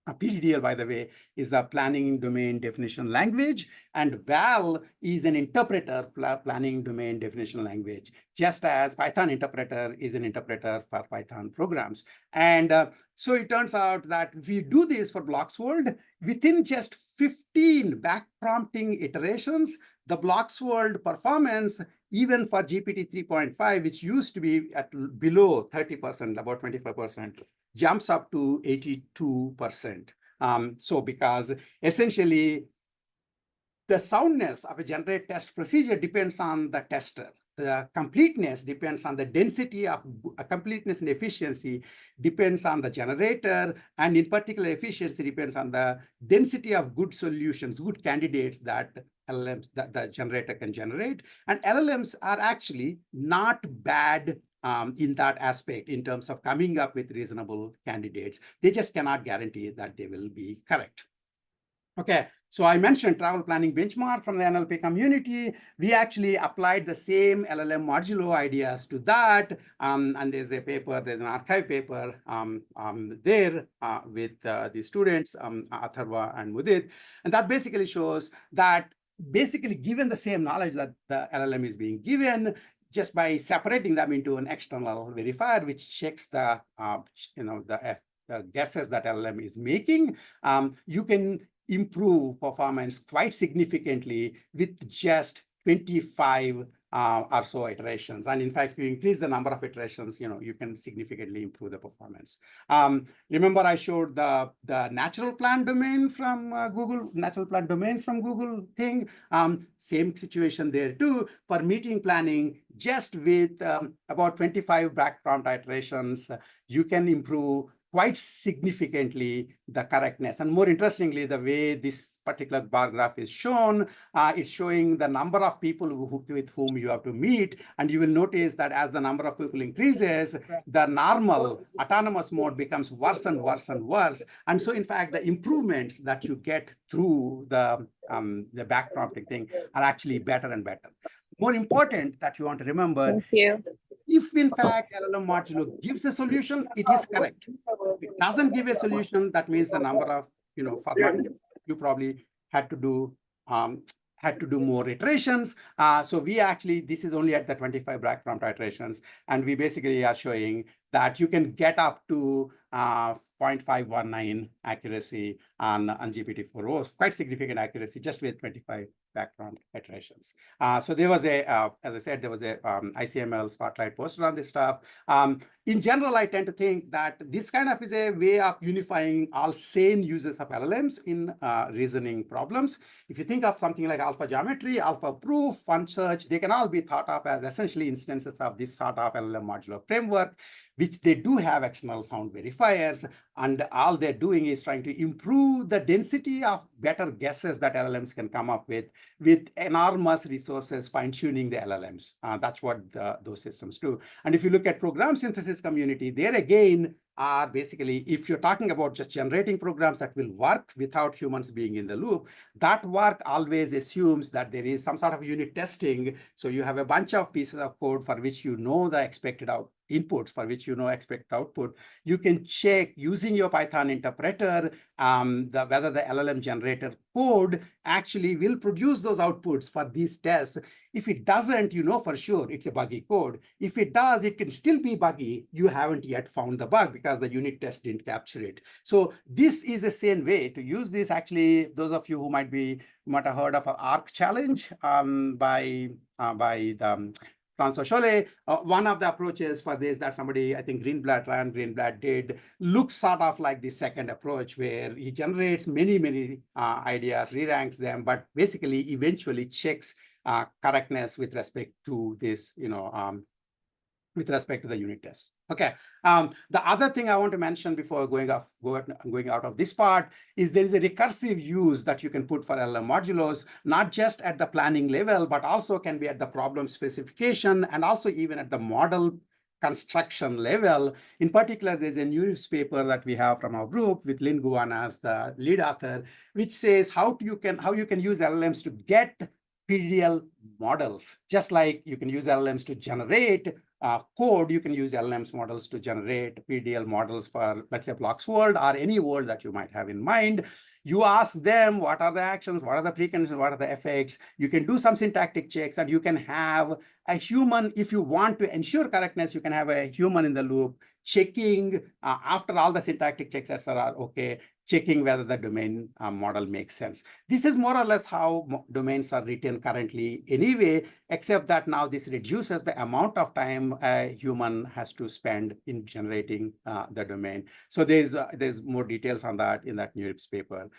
Speaker 2: PDL, by the way, is the planning domain definition language, and VAL is an interpreter for planning domain definition language, just as Python interpreter is an interpreter for Python programs. And so it turns out that if we do this for blocks world, within just 15 back prompting iterations, the blocks world performance, even for GPT 3.5, which used to be at below 30%, about 25%, jumps up to 82%. So because essentially the soundness of a generate test procedure depends on the tester. The completeness depends on the density of completeness and efficiency depends on the generator, and in particular efficiency depends on the density of good solutions, good candidates that LLMs, that the generator can generate. And LLMs are actually not bad in that aspect in terms of coming up with reasonable candidates. They just cannot guarantee that they will be correct. Okay, so I mentioned travel planning benchmark from the NLP community. We actually applied the same LLM modulo ideas to that. And there's a paper, there's an archive paper there with the students, Atharva and Mudit. And that basically shows that basically given the same knowledge that the LLM is being given, just by separating them into an external verifier, which checks the the guesses that LLM is making, you can improve performance quite significantly with just 25 or so iterations. And in fact, if you increase the number of iterations, you can significantly improve the performance. Remember, I showed the natural plant domain from Google, natural plant domains from Google thing. Same situation there too. For meeting planning, just with about 25 back prompt iterations, you can improve quite significantly the correctness. And more interestingly, the way this particular bar graph is shown, it's showing the number of people with whom you have to meet. And you will notice that as the number of people increases, the normal autonomous mode becomes worse and worse and worse. And so in fact, the improvements that you get through the back prompting thing are actually better and better. More important that you want to remember,
Speaker 3: Thank you.
Speaker 2: if in fact LLM modulo gives a solution, it is correct. If it doesn't give a solution, that means the number of, format you probably had to do more iterations. So we actually, this is only at the 25 back prompt iterations. And we basically are showing that you can get up to 0.519 accuracy on GPT-4o, quite significant accuracy just with 25 back prompt iterations. So there was as I said, there was a ICML spotlight poster on this stuff. In general, I tend to think that this kind of is a way of unifying all sane uses of LLMs in reasoning problems. If you think of something like alpha geometry, alpha proof, fun search, they can all be thought of as essentially instances of this sort of LLM modular framework, which they do have external sound verifiers. And all they're doing is trying to improve the density of better guesses that LLMs can come up with enormous resources fine-tuning the LLMs. That's what those systems do. And if you look at program synthesis community, there again are basically, if you're talking about just generating programs that will work without humans being in the loop, that work always assumes that there is some sort of unit testing. So you have a bunch of pieces of code for which you know the expected inputs, for which you know expect output. You can check using your Python interpreter whether the LLM generator code actually will produce those outputs for these tests. If it doesn't, you know for sure it's a buggy code. If it does, it can still be buggy. You haven't yet found the bug because the unit test didn't capture it. So this is a sane way to use this. Actually, those of you who might have heard of an ARC challenge by the François Chollet, one of the approaches for this that somebody, I think Ryan Greenblatt did, looks sort of like the second approach where he generates many ideas, re-ranks them, but basically eventually checks correctness with respect to this, with respect to the unit tests. Okay. The other thing I want to mention before going out of this part is there is a recursive use that you can put for LLM modulos, not just at the planning level, but also can be at the problem specification and also even at the model construction level. In particular, there's a newspaper that we have from our group with Lynn Guan as the lead author, which says how you can use LLMs to get PDL models, just like you can use LLMs to generate code. You can use LLMs models to generate PDL models for, let's say, blocks world or any world that you might have in mind. You ask them what are the actions, what are the preconditions, what are the effects. You can do some syntactic checks, and you can have a human, if you want to ensure correctness, you can have a human in the loop checking after all the syntactic checks, etc. Okay, checking whether the domain model makes sense. This is more or less how domains are written currently anyway, except that now this reduces the amount of time a human has to spend in generating the domain. So there's more details on that in that NeurIPS paper.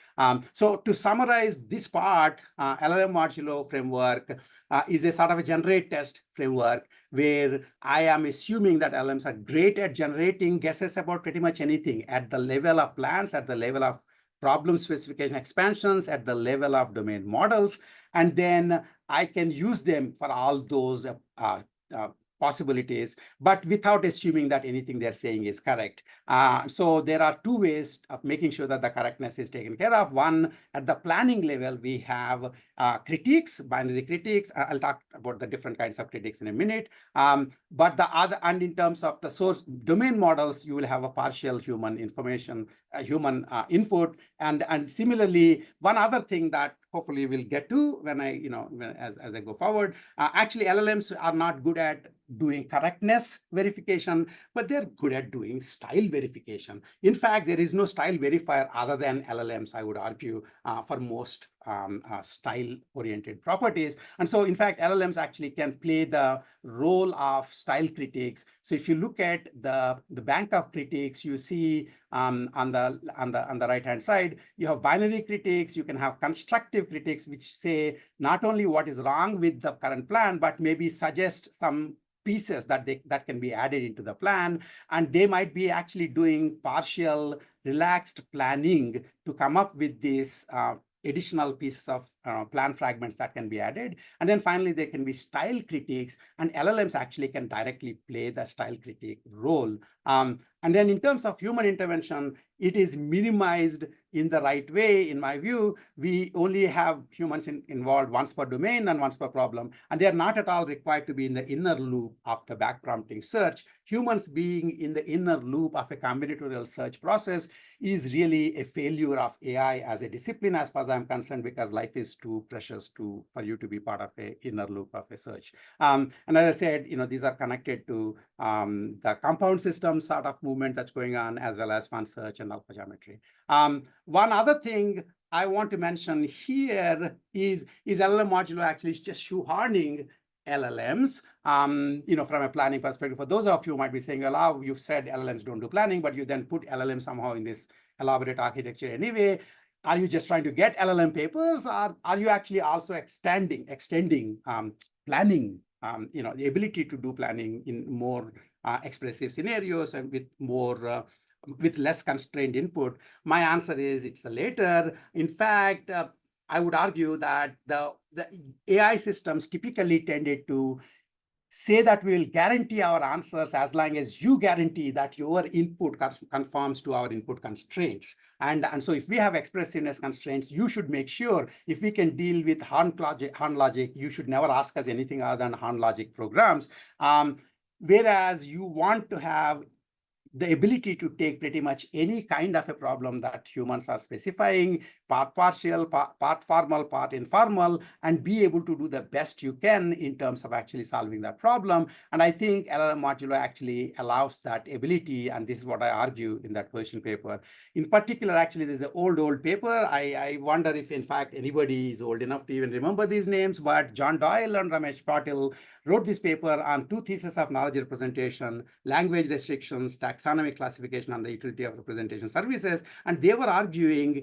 Speaker 2: So to summarize this part, LLM modulo framework is a sort of a generate test framework where I am assuming that LLMs are great at generating guesses about pretty much anything at the level of plans, at the level of problem specification expansions, at the level of domain models. And then I can use them for all those possibilities, but without assuming that anything they're saying is correct. So there are two ways of making sure that the correctness is taken care of. One, at the planning level, we have critiques, binary critiques. I'll talk about the different kinds of critiques in a minute. But the other, and in terms of the source domain models, you will have a partial human information human input. And similarly, one other thing that hopefully we'll get to when as I go forward, actually LLMs are not good at doing correctness verification, but they're good at doing style verification. In fact, there is no style verifier other than LLMs, I would argue, for most style-oriented properties. And so, in fact, LLMs actually can play the role of style critics. So if you look at the bank of critics, you see on the right-hand side, you have binary critics, you can have constructive critics, which say not only what is wrong with the current plan, but maybe suggest some pieces that can be added into the plan. And they might be actually doing partial relaxed planning to come up with these additional pieces of plan fragments that can be added. And then finally, there can be style critiques, and LLMs actually can directly play the style critique role. And then in terms of human intervention, it is minimized in the right way. In my view, we only have humans involved once per domain and once per problem, and they are not at all required to be in the inner loop of the back prompting search. Humans being in the inner loop of a combinatorial search process is really a failure of AI as a discipline, as far as I'm concerned, because life is too precious for you to be part of a inner loop of a search. And as I said, these are connected to the compound system sort of movement that's going on, as well as fun search and alpha geometry. One other thing I want to mention here is LLM modulo actually just shoehorning LLMs, from a planning perspective. For those of you who might be saying, well, you've said LLMs don't do planning, but you then put LLM somehow in this elaborate architecture anyway. Are you just trying to get LLM papers, or are you actually also extending planning, the ability to do planning in more expressive scenarios and with less constrained input? My answer is it's the later. In fact, I would argue that the AI systems typically tended to say that we will guarantee our answers as long as you guarantee that your input conforms to our input constraints. And so if we have expressiveness constraints, you should make sure if we can deal with Horn logic, you should never ask us anything other than Horn logic programs. Whereas you want to have the ability to take pretty much any kind of a problem that humans are specifying, part partial, part formal, part informal, and be able to do the best you can in terms of actually solving that problem. And I think LLM modulo actually allows that ability, and this is what I argue in that question paper. In particular, actually, there's an old paper. I wonder if, in fact, anybody is old enough to even remember these names, but John Doyle and Ramesh Patil wrote this paper on two theses of knowledge representation, language restrictions, taxonomic classification, and the utility of representation services. And they were arguing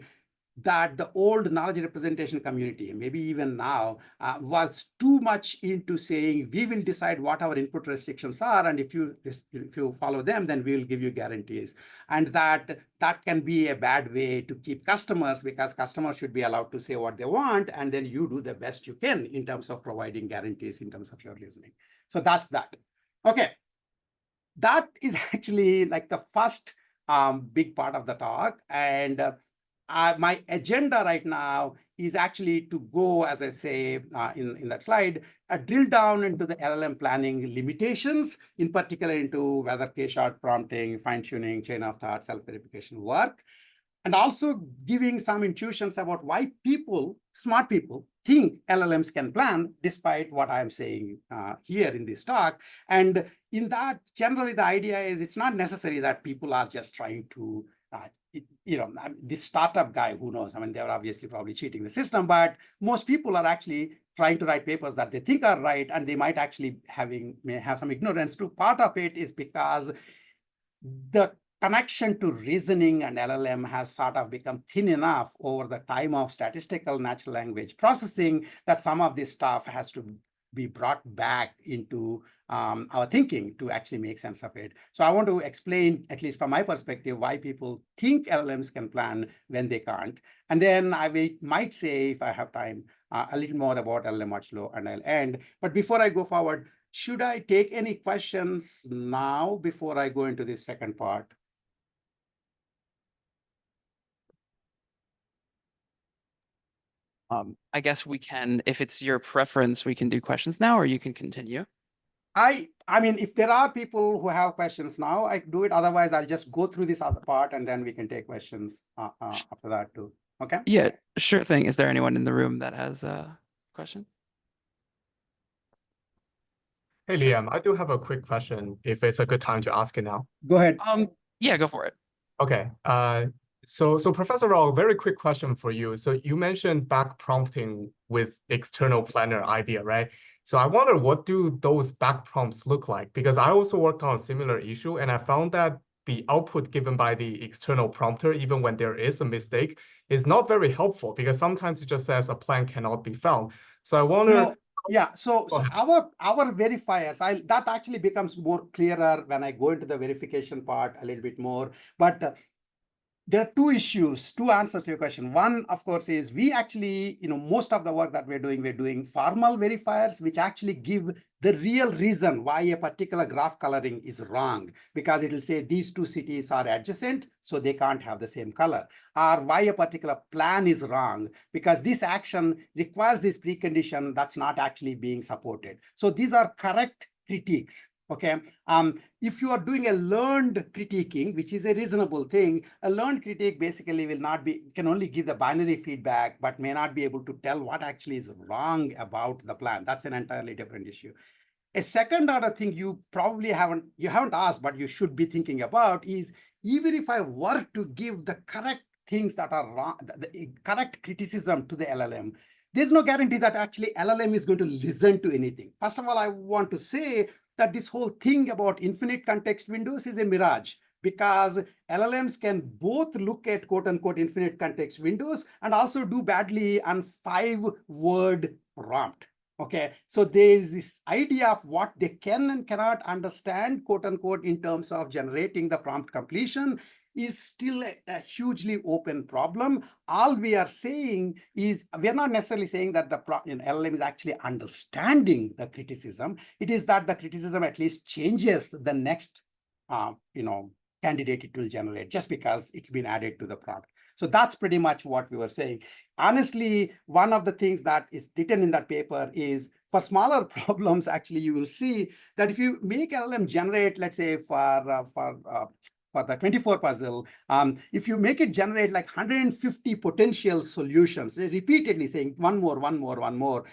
Speaker 2: that the old knowledge representation community, maybe even now, was too much into saying, we will decide what our input restrictions are, and if you follow them, then we will give you guarantees. And that can be a bad way to keep customers, because customers should be allowed to say what they want, and then you do the best you can in terms of providing guarantees in terms of your reasoning. So that's that. Okay. That is actually like the first big part of the talk. And my agenda right now is actually to go, as I say in that slide, drill down into the LLM planning limitations, in particular into whether K-short prompting, fine-tuning, chain of thought, self-verification work, and also giving some intuitions about why smart people, think LLMs can plan, despite what I'm saying here in this talk. And in that, generally, the idea is it's not necessary that people are just trying to, this startup guy, who knows? I mean, they're obviously probably cheating the system, but most people are actually trying to write papers that they think are right, and they might actually may have some ignorance too. Part of it is because the connection to reasoning and LLM has sort of become thin enough over the time of statistical natural language processing that some of this stuff has to be brought back into our thinking to actually make sense of it. So I want to explain, at least from my perspective, why people think LLMs can plan when they can't. And then I might say, if I have time, a little more about LLM modulo, and I'll end. But before I go forward, should I take any questions now before I go into this second part?
Speaker 1: I guess we can, if it's your preference, we can do questions now, or you can continue.
Speaker 2: I mean, if there are people who have questions now, I do it. Otherwise, I'll just go through this other part and then we can take questions after that too. Okay.
Speaker 1: Yeah, sure thing. Is there anyone in the room that has a question?
Speaker 3: Hey,
Speaker 1: Sure.
Speaker 3: Liam, I do have a quick question if it's a good time to ask it now.
Speaker 2: Go ahead.
Speaker 1: Yeah, go for it.
Speaker 3: Okay. So Professor Rao, very quick question for you. So you mentioned back prompting with external planner idea, right? So I wonder, what do those back prompts look like? Because I also worked on a similar issue, and I found that the output given by the external prompter, even when there is a mistake, is not very helpful because sometimes it just says a plan cannot be found. So I wonder.
Speaker 2: No, yeah. So
Speaker 3: Go ahead.
Speaker 2: our verifiers, that actually becomes more clearer when I go into the verification part a little bit more. But there are two issues, two answers to your question. One, of course, is we actually, most of the work that we're doing formal verifiers, which actually give the real reason why a particular graph coloring is wrong, because it will say these two cities are adjacent, so they can't have the same color, or why a particular plan is wrong, because this action requires this precondition that's not actually being supported. So these are correct critiques. Okay. If you are doing a learned critiquing, which is a reasonable thing, a learned critique basically can only give the binary feedback, but may not be able to tell what actually is wrong about the plan. That's an entirely different issue. A second order thing you probably haven't asked, but you should be thinking about is, even if I were to give the correct things that are wrong, the correct criticism to the LLM, there's no guarantee that actually LLM is going to listen to anything. First of all, I want to say that this whole thing about infinite context windows is a mirage, because LLMs can both look at quote unquote infinite context windows and also do badly on 5-word prompt. Okay, so there is this idea of what they can and cannot understand, quote unquote, in terms of generating the prompt completion is still a hugely open problem. All we are saying is, we're not necessarily saying that the LLM is actually understanding the criticism. It is that the criticism at least changes the next candidate it will generate, just because it's been added to the prompt. So that's pretty much what we were saying. Honestly, one of the things that is written in that paper is, for smaller problems, actually, you will see that if you make LLM generate, let's say for the 24 puzzle, if you make it generate like 150 potential solutions, repeatedly saying one more,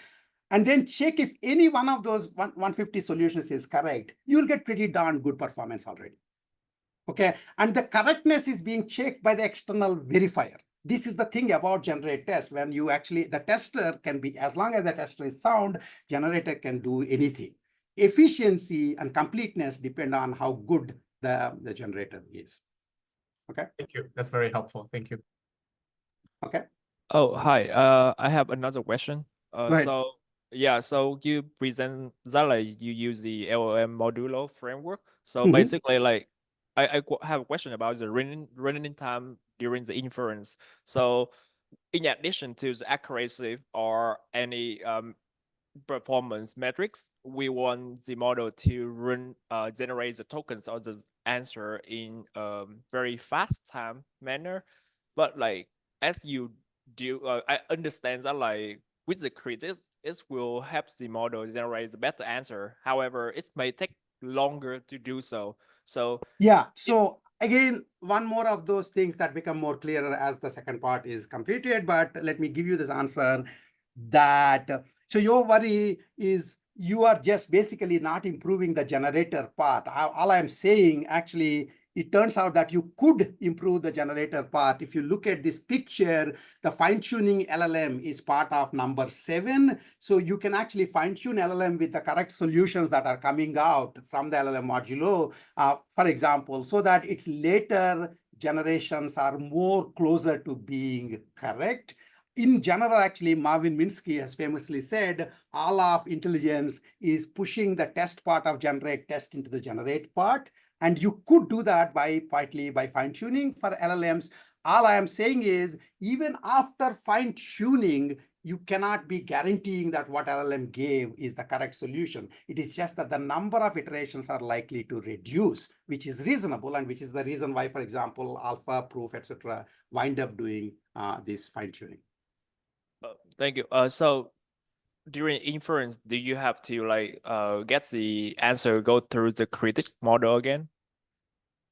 Speaker 2: and then check if any one of those 150 solutions is correct, you will get pretty darn good performance already. Okay, and the correctness is being checked by the external verifier. This is the thing about generate test. When you actually, the tester can be, as long as the tester is sound, generator can do anything. Efficiency and completeness depend on how good the generator is. Okay.
Speaker 3: Thank you. That's very helpful. Thank you.
Speaker 2: Okay.
Speaker 4: Oh, hi. I have another question.
Speaker 2: Go ahead.
Speaker 4: So yeah, so you present that like you use the LLM modulo framework. So basically, like I have a question about the running time during the inference. So in addition to the accuracy or any performance metrics, we want the model to run generate the tokens or the answer in very fast time manner. But like as you do, I understand that like with the critics, it will help the model generate the better answer. However, it may take longer to do so. So
Speaker 2: yeah, so again, one more of those things that become more clearer as the second part is completed, but let me give you this answer that, so your worry is you are just basically not improving the generator part. All I'm saying, actually, it turns out that you could improve the generator part. If you look at this picture, the fine-tuning LLM is part of number 7. So you can actually fine-tune LLM with the correct solutions that are coming out from the LLM modulo, for example, so that its later generations are more closer to being correct. In general, actually, Marvin Minsky has famously said, all of intelligence is pushing the test part of generate test into the generate part. And you could do that partly by fine-tuning for LLMs. All I am saying is, even after fine-tuning, you cannot be guaranteeing that what LLM gave is the correct solution. It is just that the number of iterations are likely to reduce, which is reasonable, and which is the reason why, for example, alpha, proof, etc., wind up doing this fine-tuning.
Speaker 4: thank you. So during inference, do you have to like get the answer go through the critics model again?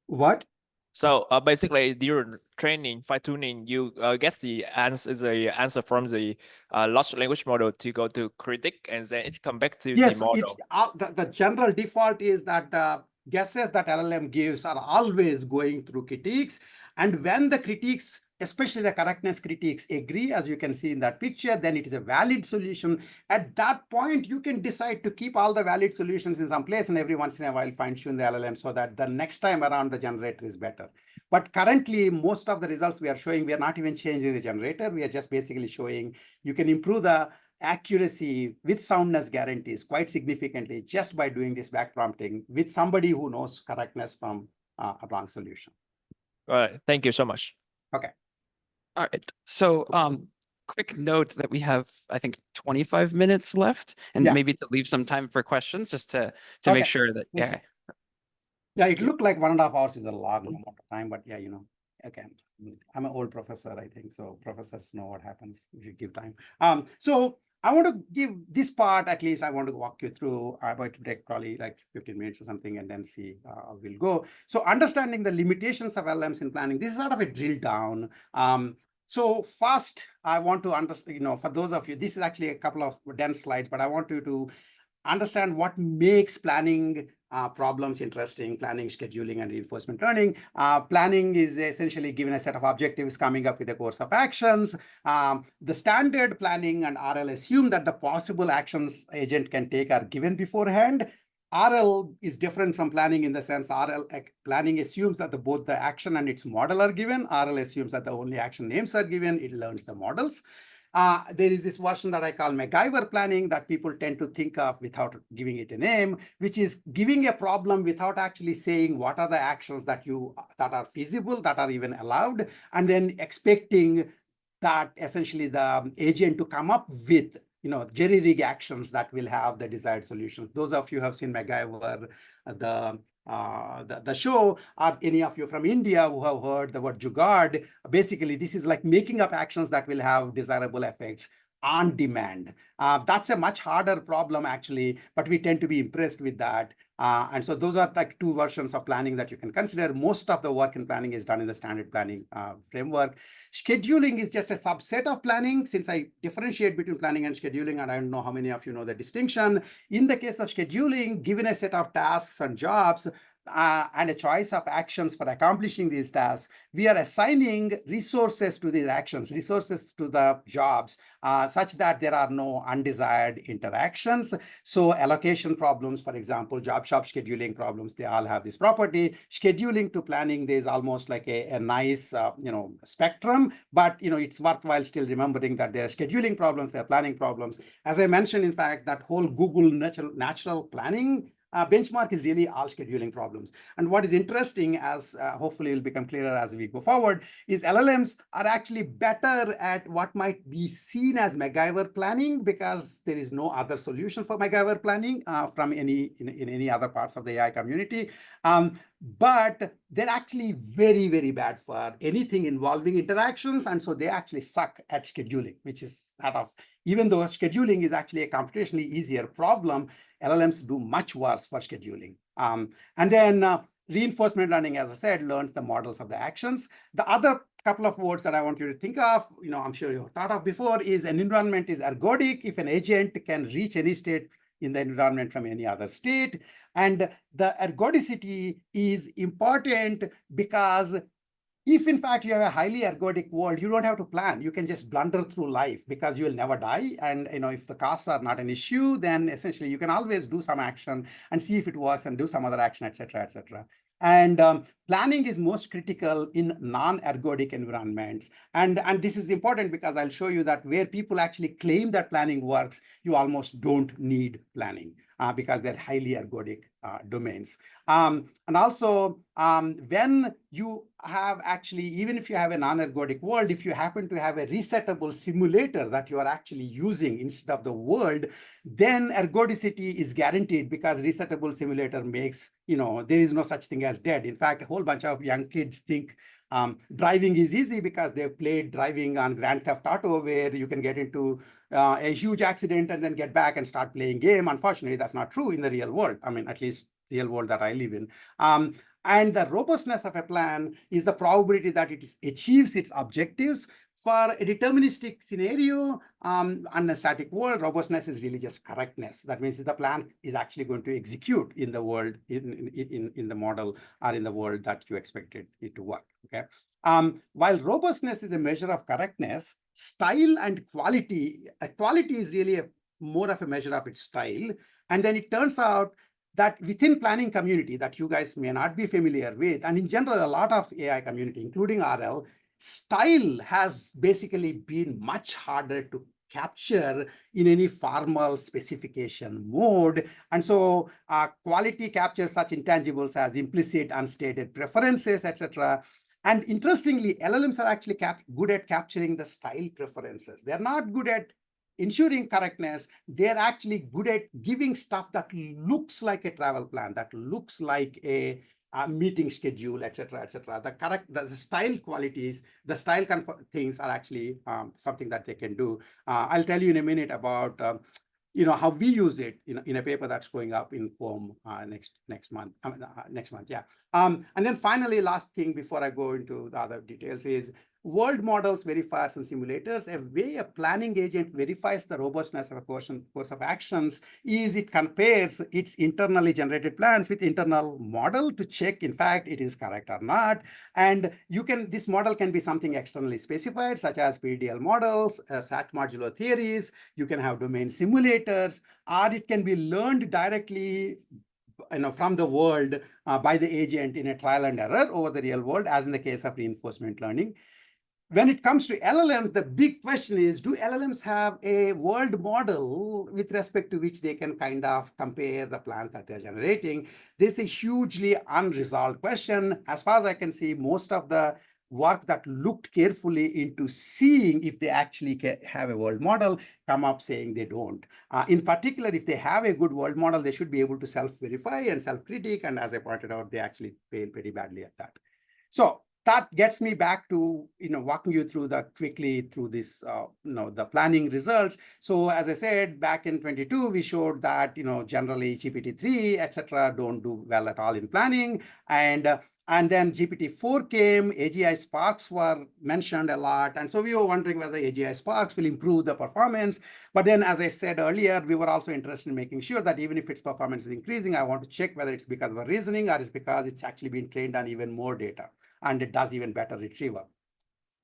Speaker 2: What?
Speaker 4: So basically, during training, fine tuning, you get the answer from the large language model to go to critic, and then it come back to the
Speaker 2: Yes,
Speaker 4: model.
Speaker 2: the general default is that the guesses that LLM gives are always going through critiques. And when the critiques, especially the correctness critiques, agree, as you can see in that picture, then it is a valid solution. At that point, you can decide to keep all the valid solutions in some place and every once in a while fine-tune the LLM so that the next time around the generator is better. But currently, most of the results we are showing, we are not even changing the generator. We are just basically showing you can improve the accuracy with soundness guarantees quite significantly just by doing this back prompting with somebody who knows correctness from a wrong solution.
Speaker 4: All right, thank you so much.
Speaker 2: Okay.
Speaker 1: All right. So, quick note that we have, I think, 25 minutes left, and
Speaker 2: Yeah.
Speaker 1: maybe to leave some time for questions, just to
Speaker 2: Okay.
Speaker 1: make sure that
Speaker 2: We'll see.
Speaker 1: yeah.
Speaker 2: Yeah, it looked like 1.5 hours is a long amount of time, but yeah, okay. I'm an old professor, I think, so professors know what happens if you give time. So I want to give this part, at least I want to walk you through. I'm going to take probably like 15 minutes or something and then see how we'll go. So understanding the limitations of LLMs in planning, this is sort of a drill down. So first, I want to understand, for those of you, this is actually a couple of dense slides, but I want you to understand what makes planning problems interesting, planning, scheduling, and reinforcement learning. Planning is essentially given a set of objectives, coming up with a course of actions. The standard planning and RL assume that the possible actions agent can take are given beforehand. RL is different from planning in the sense planning assumes that both the action and its model are given. RL assumes that the only action names are given. It learns the models. There is this version that I call MacGyver planning that people tend to think of without giving it a name, which is giving a problem without actually saying what are the actions that are feasible, that are even allowed, and then expecting that essentially the agent to come up with jerry rig actions that will have the desired solution. Those of you who have seen MacGyver, the show, or any of you from India who have heard the word jugaad, basically this is like making up actions that will have desirable effects on demand. That's a much harder problem actually, but we tend to be impressed with that. And so those are like two versions of planning that you can consider. Most of the work in planning is done in the standard planning framework. Scheduling is just a subset of planning. Since I differentiate between planning and scheduling, and I don't know how many of you know the distinction. In the case of scheduling, given a set of tasks and jobs, and a choice of actions for accomplishing these tasks, we are assigning resources to these actions, resources to the jobs, such that there are no undesired interactions. So allocation problems, for example, job shop scheduling problems, they all have this property. Scheduling to planning, there's almost like a nice spectrum, but it's worthwhile still remembering that there are scheduling problems, there are planning problems. As I mentioned, in fact, that whole Google natural planning benchmark is really all scheduling problems. And what is interesting, as hopefully will become clearer as we go forward, is LLMs are actually better at what might be seen as MacGyver planning, because there is no other solution for MacGyver planning from in any other parts of the AI community. But they're actually very, very bad for anything involving interactions. And so they actually suck at scheduling, which is sort of, even though scheduling is actually a computationally easier problem, LLMs do much worse for scheduling. And then reinforcement learning, as I said, learns the models of the actions. The other couple of words that I want you to think of, I'm sure you've thought of before, is an environment is ergodic if an agent can reach any state in the environment from any other state. And the ergodicity is important because if in fact you have a highly ergodic world, you don't have to plan. You can just blunder through life because you will never die. And if the costs are not an issue, then essentially you can always do some action and see if it works and do some other action, et cetera, et cetera. And planning is most critical in non-ergodic environments. And this is important because I'll show you that where people actually claim that planning works, you almost don't need planning because they're highly ergodic domains. And also, when you have actually, even if you have a non-ergodic world, if you happen to have a resettable simulator that you are actually using instead of the world, then ergodicity is guaranteed because resettable simulator makes, there is no such thing as dead. In fact, a whole bunch of young kids think driving is easy because they've played driving on Grand Theft Auto, where you can get into a huge accident and then get back and start playing game. Unfortunately, that's not true in the real world. I mean, at least real world that I live in. And the robustness of a plan is the probability that it achieves its objectives. For a deterministic scenario, on a static world, robustness is really just correctness. That means the plan is actually going to execute in the world, in the model, or in the world that you expected it to work. Okay. While robustness is a measure of correctness, style and quality, quality is really more of a measure of its style. And then it turns out that within planning community that you guys may not be familiar with, and in general, a lot of AI community, including RL, style has basically been much harder to capture in any formal specification mode. And so quality captures such intangibles as implicit, unstated preferences, etc. And interestingly, LLMs are actually good at capturing the style preferences. They're not good at ensuring correctness. They're actually good at giving stuff that looks like a travel plan, that looks like a meeting schedule, etc., etc. The style qualities, the style things are actually something that they can do. I'll tell you in a minute about how we use it in a paper that's going up in POM next month. Yeah. And then finally, last thing before I go into the other details is world models, verifiers, and simulators. A way a planning agent verifies the robustness of a course of actions is it compares its internally generated plans with internal model to check, in fact, it is correct or not. And this model can be something externally specified, such as PDL models, SAT modular theories. You can have domain simulators, or it can be learned directly from the world by the agent in a trial and error over the real world, as in the case of reinforcement learning. When it comes to LLMs, the big question is, do LLMs have a world model with respect to which they can kind of compare the plans that they're generating? This is a hugely unresolved question. As far as I can see, most of the work that looked carefully into seeing if they actually have a world model come up saying they don't. In particular, if they have a good world model, they should be able to self-verify and self-critique. And as I pointed out, they actually fail pretty badly at that. So that gets me back to walking you through quickly through this the planning results. So as I said, back in 22 we showed that generally GPT-3 etc. don't do well at all in planning, and then GPT-4 came, AGI sparks were mentioned a lot, and so we were wondering whether AGI sparks will improve the performance. But then, as I said earlier, we were also interested in making sure that even if its performance is increasing, I want to check whether it's because of a reasoning or it's because it's actually been trained on even more data, and it does even better retrieval.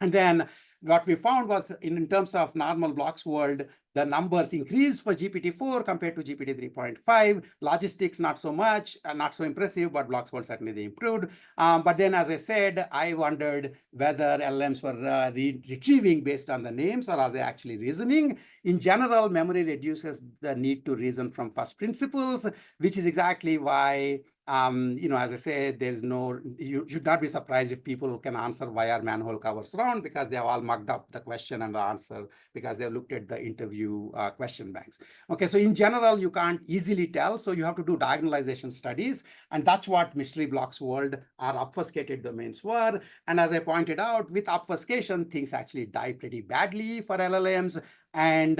Speaker 2: And then what we found was in terms of normal blocks world, the numbers increased for GPT-4 compared to GPT 3.5. Logistics, not so much, not so impressive, but blocks world certainly they improved. But then, as I said, I wondered whether LLMs were retrieving based on the names, or are they actually reasoning? In general, memory reduces the need to reason from first principles, which is exactly why as I said, you should not be surprised if people can answer why are manhole covers round, because they have all mugged up the question and the answer because they've looked at the interview question banks. Okay, so in general, you can't easily tell. So you have to do diagonalization studies. And that's what mystery blocks world or obfuscated domains were. And as I pointed out, with obfuscation, things actually die pretty badly for LLMs. And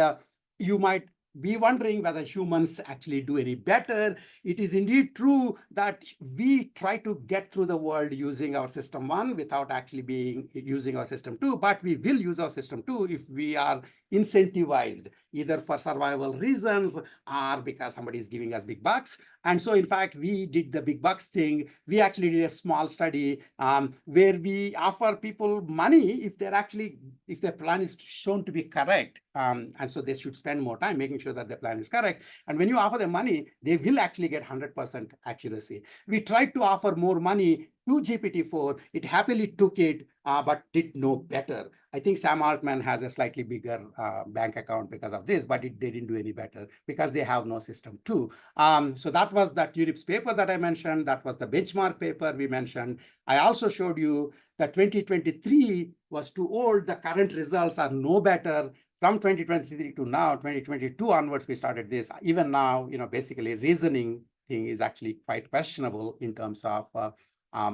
Speaker 2: you might be wondering whether humans actually do any better. It is indeed true that we try to get through the world using our system 1 without actually using our system 2, but we will use our system 2 if we are incentivized, either for survival reasons or because somebody is giving us big bucks. And so, in fact, we did the big bucks thing. We actually did a small study where we offer people money if their plan is shown to be correct. And so they should spend more time making sure that their plan is correct. And when you offer them money, they will actually get 100% accuracy. We tried to offer more money to GPT-4. It happily took it, but did no better. I think Sam Altman has a slightly bigger bank account because of this, but they didn't do any better because they have no system 2. So that was that URIPS paper that I mentioned. That was the benchmark paper we mentioned. I also showed you that 2023 was too old. The current results are no better. From 2023 to now, 2022 onwards, we started this. Even now, basically reasoning thing is actually quite questionable in terms of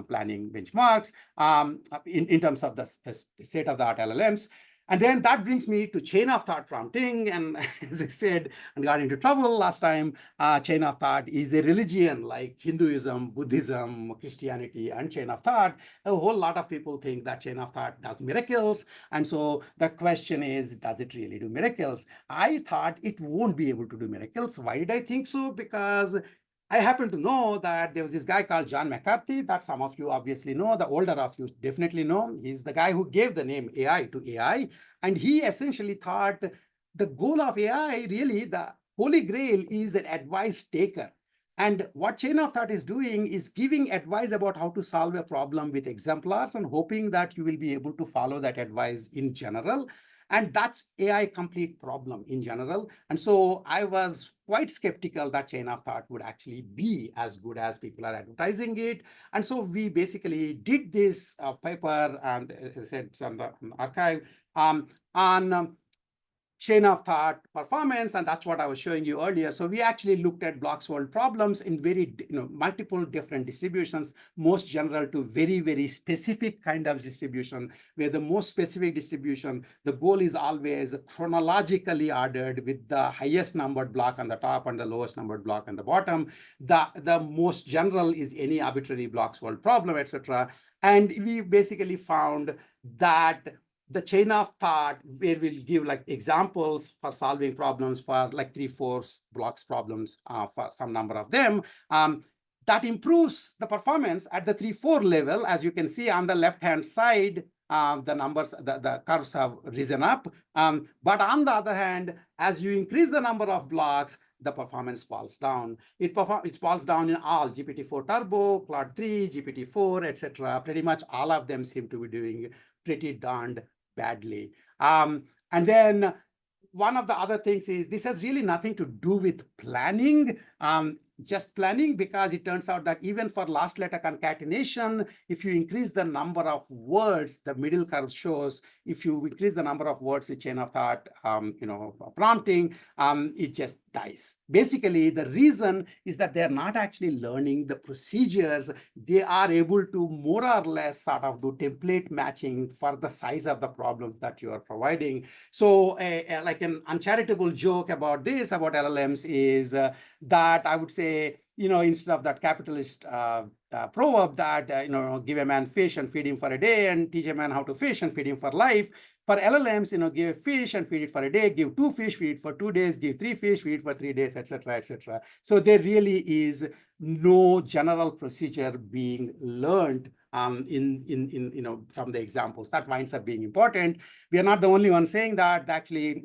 Speaker 2: planning benchmarks, in terms of the state-of-the-art LLMs. And then that brings me to chain of thought prompting. And as I said, and got into trouble last time, chain of thought is a religion like Hinduism, Buddhism, Christianity, and chain of thought. A whole lot of people think that chain of thought does miracles. And so the question is, does it really do miracles? I thought it won't be able to do miracles. Why did I think so? Because I happen to know that there was this guy called John McCarthy that some of you obviously know, the older of you definitely know. He's the guy who gave the name AI to AI. And he essentially thought the goal of AI, really, the holy grail is an advice taker. And what chain of thought is doing is giving advice about how to solve a problem with exemplars and hoping that you will be able to follow that advice in general. And that's AI complete problem in general. And so I was quite skeptical that chain of thought would actually be as good as people are advertising it. And so we basically did this paper, and as I said, it's on the archive, on chain of thought performance, and that's what I was showing you earlier. So we actually looked at blocks world problems in very multiple different distributions, most general to very, very specific kind of distribution, where the most specific distribution, the goal is always chronologically ordered with the highest numbered block on the top and the lowest numbered block on the bottom. The most general is any arbitrary blocks world problem, etc. And we basically found that the chain of thought, where we'll give like examples for solving problems for like 3-4 blocks problems for some number of them, that improves the performance at the 3-4 level. As you can see on the left-hand side, the numbers, the curves have risen up. But on the other hand, as you increase the number of blocks, the performance falls down. It falls down in all GPT-4 Turbo, Claude 3, GPT-4, etc. Pretty much all of them seem to be doing pretty darned badly. And then one of the other things is this has really nothing to do with planning, just planning, because it turns out that even for last letter concatenation, if you increase the number of words, the middle curve shows, if you increase the number of words with chain of thought, prompting, it just dies. Basically, the reason is that they're not actually learning the procedures. They are able to more or less sort of do template matching for the size of the problems that you are providing. So like an uncharitable joke about this, about LLMs, is that I would say, instead of that capitalist proverb that, give a man fish and feed him for a day and teach a man how to fish and feed him for life, for LLMs, give a fish and feed it for a day, give 2 fish, feed it for 2 days, give 3 fish, feed it for 3 days, etc., etc. So there really is no general procedure being learned from the examples. That winds up being important. We are not the only one saying that. Actually,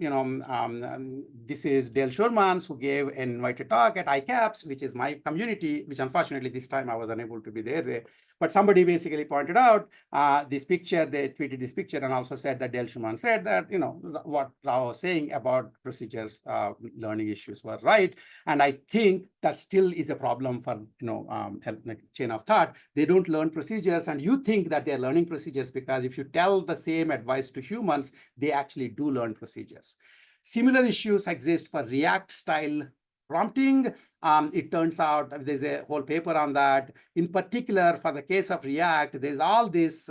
Speaker 2: this is Dale Schurmans, who gave an invited talk at ICAPS, which is my community, which unfortunately this time I was unable to be there. But somebody basically pointed out this picture. They tweeted this picture and also said that Dale Schurman said that, what Rao was saying about procedures, learning issues were right. And I think that still is a problem for, chain of thought. They don't learn procedures, and you think that they're learning procedures because if you tell the same advice to humans, they actually do learn procedures. Similar issues exist for React style prompting. It turns out there's a whole paper on that. In particular, for the case of React, there's all this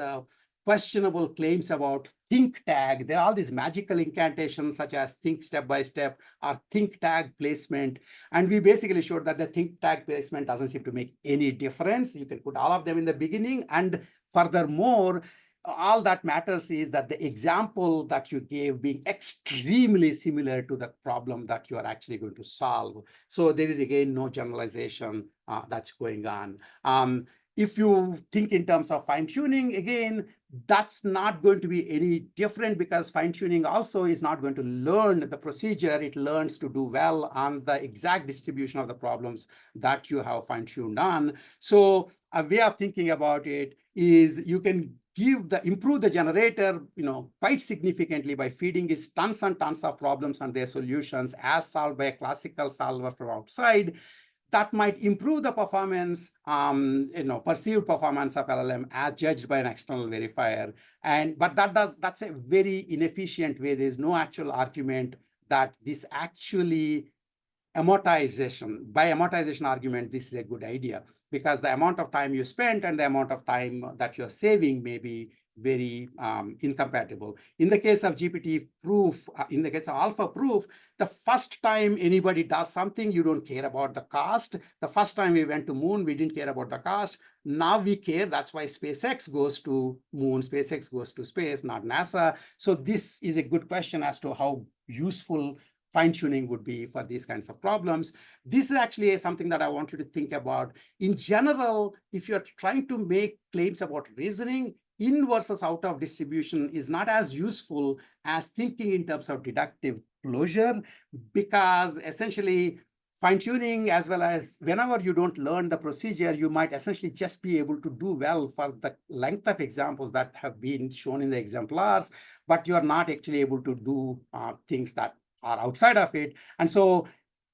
Speaker 2: questionable claims about think tag. There are all these magical incantations such as think step by step or think tag placement. And we basically showed that the think tag placement doesn't seem to make any difference. You can put all of them in the beginning. And furthermore, all that matters is that the example that you gave being extremely similar to the problem that you are actually going to solve. So there is, again, no generalization that's going on. If you think in terms of fine-tuning, again, that's not going to be any different because fine-tuning also is not going to learn the procedure. It learns to do well on the exact distribution of the problems that you have fine-tuned on. So a way of thinking about it is you can improve the generator, quite significantly by feeding it tons and tons of problems and their solutions as solved by a classical solver from outside. That might improve the performance, perceived performance of LLM as judged by an external verifier. But that's a very inefficient way. There's no actual argument that this actually amortization, by amortization argument, this is a good idea, because the amount of time you spent and the amount of time that you're saving may be very incompatible. In the case of GPT proof, in the case of alpha proof, the first time anybody does something, you don't care about the cost. The first time we went to moon, we didn't care about the cost. Now we care. That's why SpaceX goes to moon, SpaceX goes to space, not NASA. So this is a good question as to how useful fine-tuning would be for these kinds of problems. This is actually something that I want you to think about. In general, if you're trying to make claims about reasoning, in versus out of distribution is not as useful as thinking in terms of deductive closure, because essentially fine-tuning, as well as whenever you don't learn the procedure, you might essentially just be able to do well for the length of examples that have been shown in the exemplars, but you are not actually able to do things that are outside of it. And so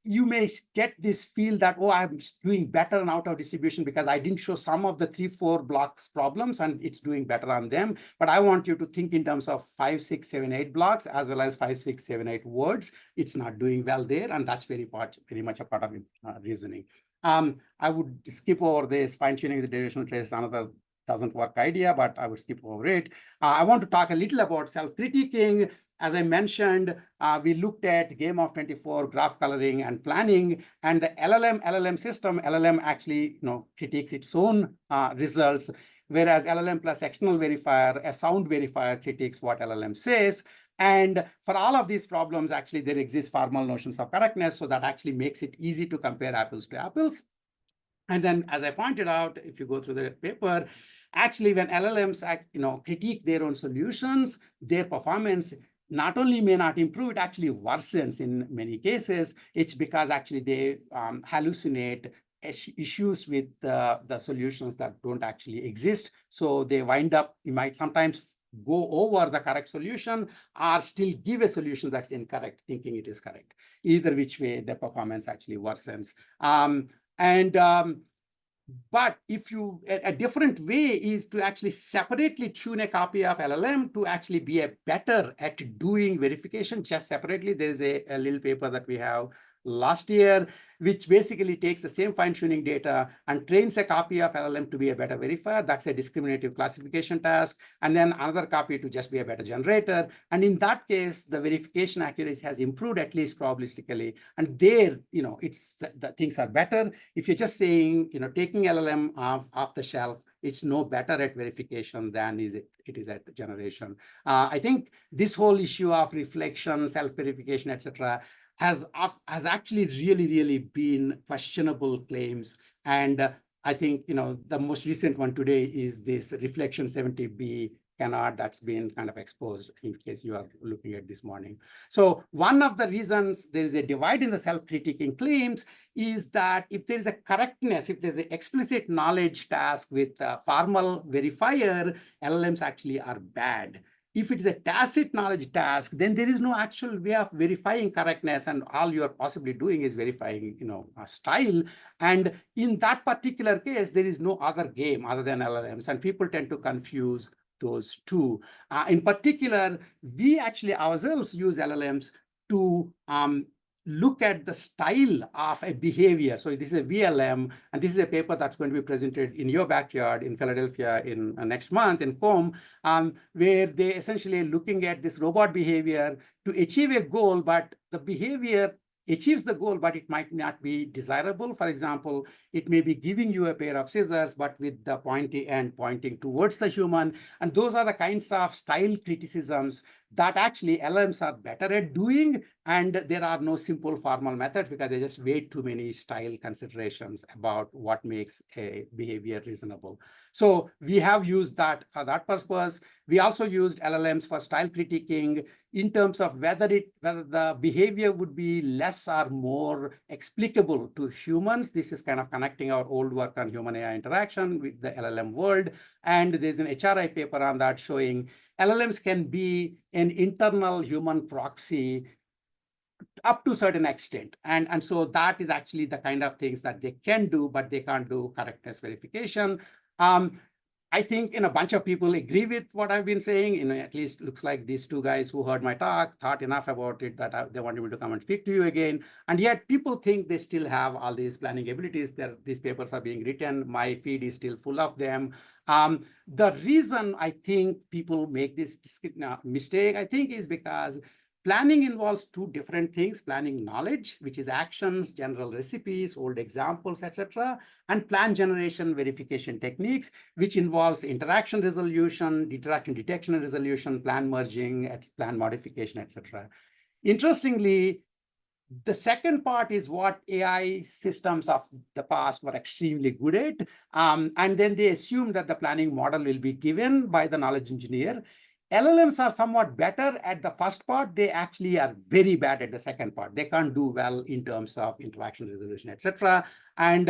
Speaker 2: you may get this feel that, oh, I'm doing better on out of distribution because I didn't show some of the 3-4 blocks problems and it's doing better on them. But I want you to think in terms of 5, 6, 7, 8 blocks, as well as 5, 6, 7, 8 words. It's not doing well there. And that's very much a part of reasoning. I would skip over this fine-tuning the derivational trace, another doesn't work idea, but I would skip over it. I want to talk a little about self-critiquing. As I mentioned, we looked at Game of 24, graph coloring and planning, and the LLM system, LLM actually critiques its own results, whereas LLM plus external verifier, a sound verifier, critiques what LLM says. And for all of these problems, actually, there exist formal notions of correctness, so that actually makes it easy to compare apples to apples. And then, as I pointed out, if you go through the paper, actually, when LLMs critique their own solutions, their performance not only may not improve, it actually worsens in many cases. It's because actually they hallucinate issues with the solutions that don't actually exist. So they wind up, you might sometimes go over the correct solution or still give a solution that's incorrect, thinking it is correct. Either which way, the performance actually worsens. But if you, a different way is to actually separately tune a copy of LLM to actually be better at doing verification just separately. There's a little paper that we have last year, which basically takes the same fine-tuning data and trains a copy of LLM to be a better verifier. That's a discriminative classification task. And then another copy to just be a better generator. And in that case, the verification accuracy has improved, at least probabilistically. And there, it's the things are better. If you're just saying, taking LLM off the shelf, it's no better at verification than it is at generation. I think this whole issue of reflection, self-verification, etc., has actually really been questionable claims. And I think the most recent one today is this reflection 70B canard that's been kind of exposed, in case you are looking at this morning. So one of the reasons there is a divide in the self-critiquing claims is that if there is a correctness, if there's an explicit knowledge task with a formal verifier, LLMs actually are bad. If it is a tacit knowledge task, then there is no actual way of verifying correctness, and all you are possibly doing is verifying, a style. And in that particular case, there is no other game other than LLMs, and people tend to confuse those two. In particular, we actually ourselves use LLMs to look at the style of a behavior. So this is a VLM, and this is a paper that's going to be presented in your backyard in Philadelphia in next month in COM, where they essentially are looking at this robot behavior to achieve a goal, but the behavior achieves the goal, but it might not be desirable. For example, it may be giving you a pair of scissors, but with the pointy end pointing towards the human. And those are the kinds of style criticisms that actually LLMs are better at doing. And there are no simple formal methods because they just way too many style considerations about what makes a behavior reasonable. So we have used that for that purpose. We also used LLMs for style critiquing in terms of whether the behavior would be less or more explicable to humans. This is kind of connecting our old work on human-AI interaction with the LLM world. And there's an HRI paper on that showing LLMs can be an internal human proxy up to a certain extent. And so that is actually the kind of things that they can do, but they can't do correctness verification. I think a bunch of people agree with what I've been saying. At least looks like these two guys who heard my talk thought enough about it that they wanted me to come and speak to you again. And yet people think they still have all these planning abilities. These papers are being written. My feed is still full of them. The reason I think people make this mistake, I think, is because planning involves two different things: planning knowledge, which is actions, general recipes, old examples, etc., and plan generation verification techniques, which involves interaction resolution, interaction detection and resolution, plan merging, plan modification, etc. Interestingly, the second part is what AI systems of the past were extremely good at. And then they assume that the planning model will be given by the knowledge engineer. LLMs are somewhat better at the first part. They actually are very bad at the second part. They can't do well in terms of interaction resolution, etc. And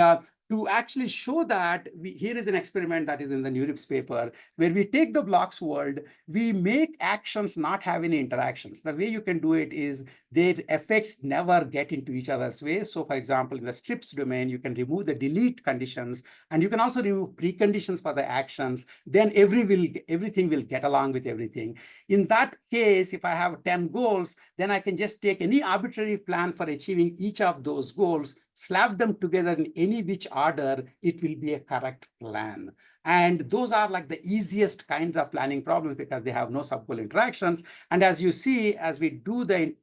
Speaker 2: to actually show that, here is an experiment that is in the NeurIPS paper, where we take the blocks world, we make actions not have any interactions. The way you can do it is their effects never get into each other's way. So for example, in the strips domain, you can remove the delete conditions, and you can also remove preconditions for the actions. Then everything will get along with everything. In that case, if I have 10 goals, then I can just take any arbitrary plan for achieving each of those goals, slap them together in any which order, it will be a correct plan. And those are like the easiest kinds of planning problems because they have no subgoal interactions. And as you see, as we do the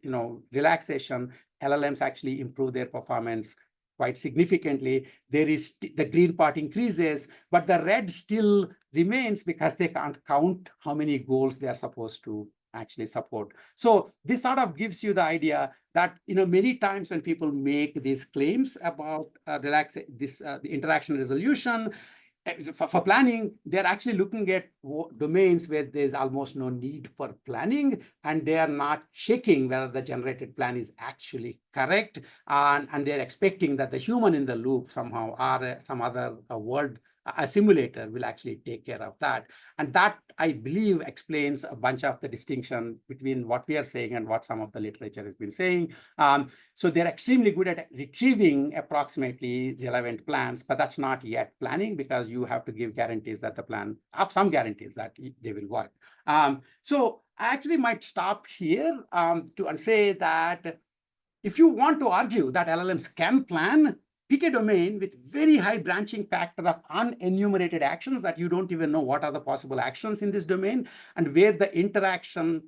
Speaker 2: relaxation, LLMs actually improve their performance quite significantly. There is the green part increases, but the red still remains because they can't count how many goals they are supposed to actually support. So this sort of gives you the idea that many times when people make these claims about the interaction resolution, for planning, they're actually looking at domains where there's almost no need for planning, and they are not checking whether the generated plan is actually correct, and they're expecting that the human in the loop somehow or some other world, a simulator, will actually take care of that. And that, I believe, explains a bunch of the distinction between what we are saying and what some of the literature has been saying. So they're extremely good at retrieving approximately relevant plans, but that's not yet planning because you have to give guarantees that the plan, have some guarantees that they will work. So I actually might stop here and say that if you want to argue that LLMs can plan, pick a domain with very high branching factor of unenumerated actions that you don't even know what are the possible actions in this domain, and where the interactions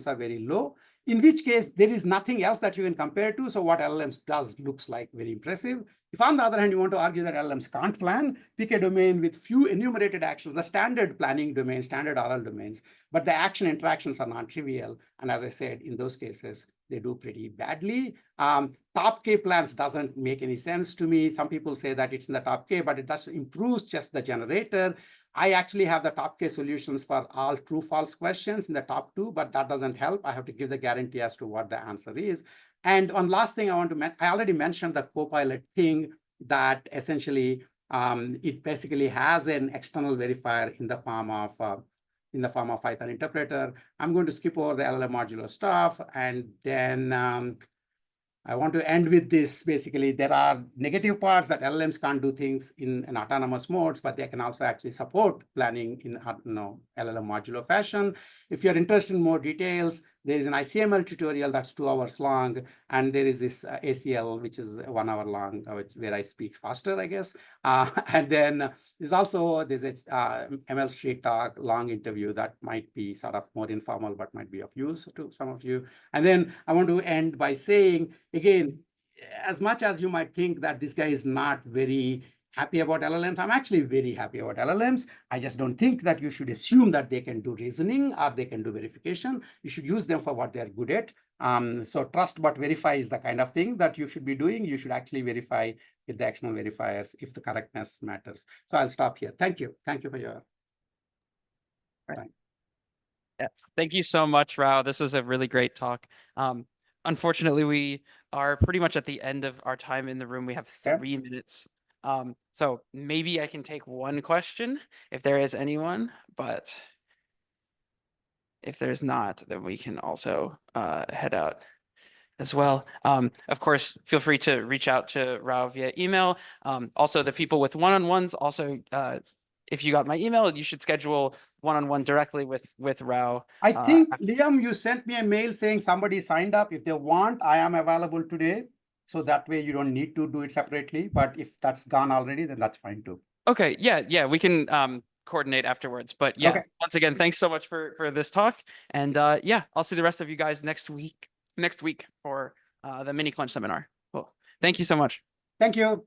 Speaker 2: are very low, in which case there is nothing else that you can compare to. So what LLMs does looks like very impressive. If on the other hand, you want to argue that LLMs can't plan, pick a domain with few enumerated actions, the standard planning domain, standard RL domains, but the action interactions are non-trivial. And as I said, in those cases, they do pretty badly. Top K plans doesn't make any sense to me. Some people say that it's in the top K, but it does improves just the generator. I actually have the top K solutions for all true false questions in the top 2, but that doesn't help. I have to give the guarantee as to what the answer is. And one last thing I want to I already mentioned the Copilot thing, that essentially it basically has an external verifier in the form of Python interpreter. I'm going to skip over the LLM modular stuff, and then I want to end with this. Basically, there are negative parts that LLMs can't do things in an autonomous modes, but they can also actually support planning in LLM modular fashion. If you're interested in more details, there is an ICML tutorial that's 2 hours long, and there is this ACL, which is 1 hour long, where I speak faster, I guess. And then there's a ML Street Talk long interview that might be sort of more informal, but might be of use to some of you. And then I want to end by saying, again, as much as you might think that this guy is not very happy about LLMs, I'm actually very happy about LLMs. I just don't think that you should assume that they can do reasoning or they can do verification. You should use them for what they're good at. So trust but verify is the kind of thing that you should be doing. You should actually verify with the external verifiers if the correctness matters. So I'll stop here. Thank you. Thank you for your time.
Speaker 1: Yes, thank you so much, Rao. This was a really great talk. Unfortunately, we are pretty much at the end of our time in the room. We have 3 minutes. So maybe I can take one question if there is anyone, but if there's not, then we can also head out. as well. Of course, feel free to reach out to Rao via email. Also, the people with one-on-ones, also, if you got my email, you should schedule one-on-one directly with Rao.
Speaker 2: I think, Liam, you sent me a mail saying somebody signed up. If they want, I am available today. So that way you don't need to do it separately. But if that's gone already, then that's fine too.
Speaker 1: Okay, yeah, we can coordinate afterwards. But yeah,
Speaker 2: Okay.
Speaker 1: once again, thanks so much for this talk. And yeah, I'll see the rest of you guys next week for the mini CLunch seminar. Well, thank you so much.
Speaker 2: Thank you.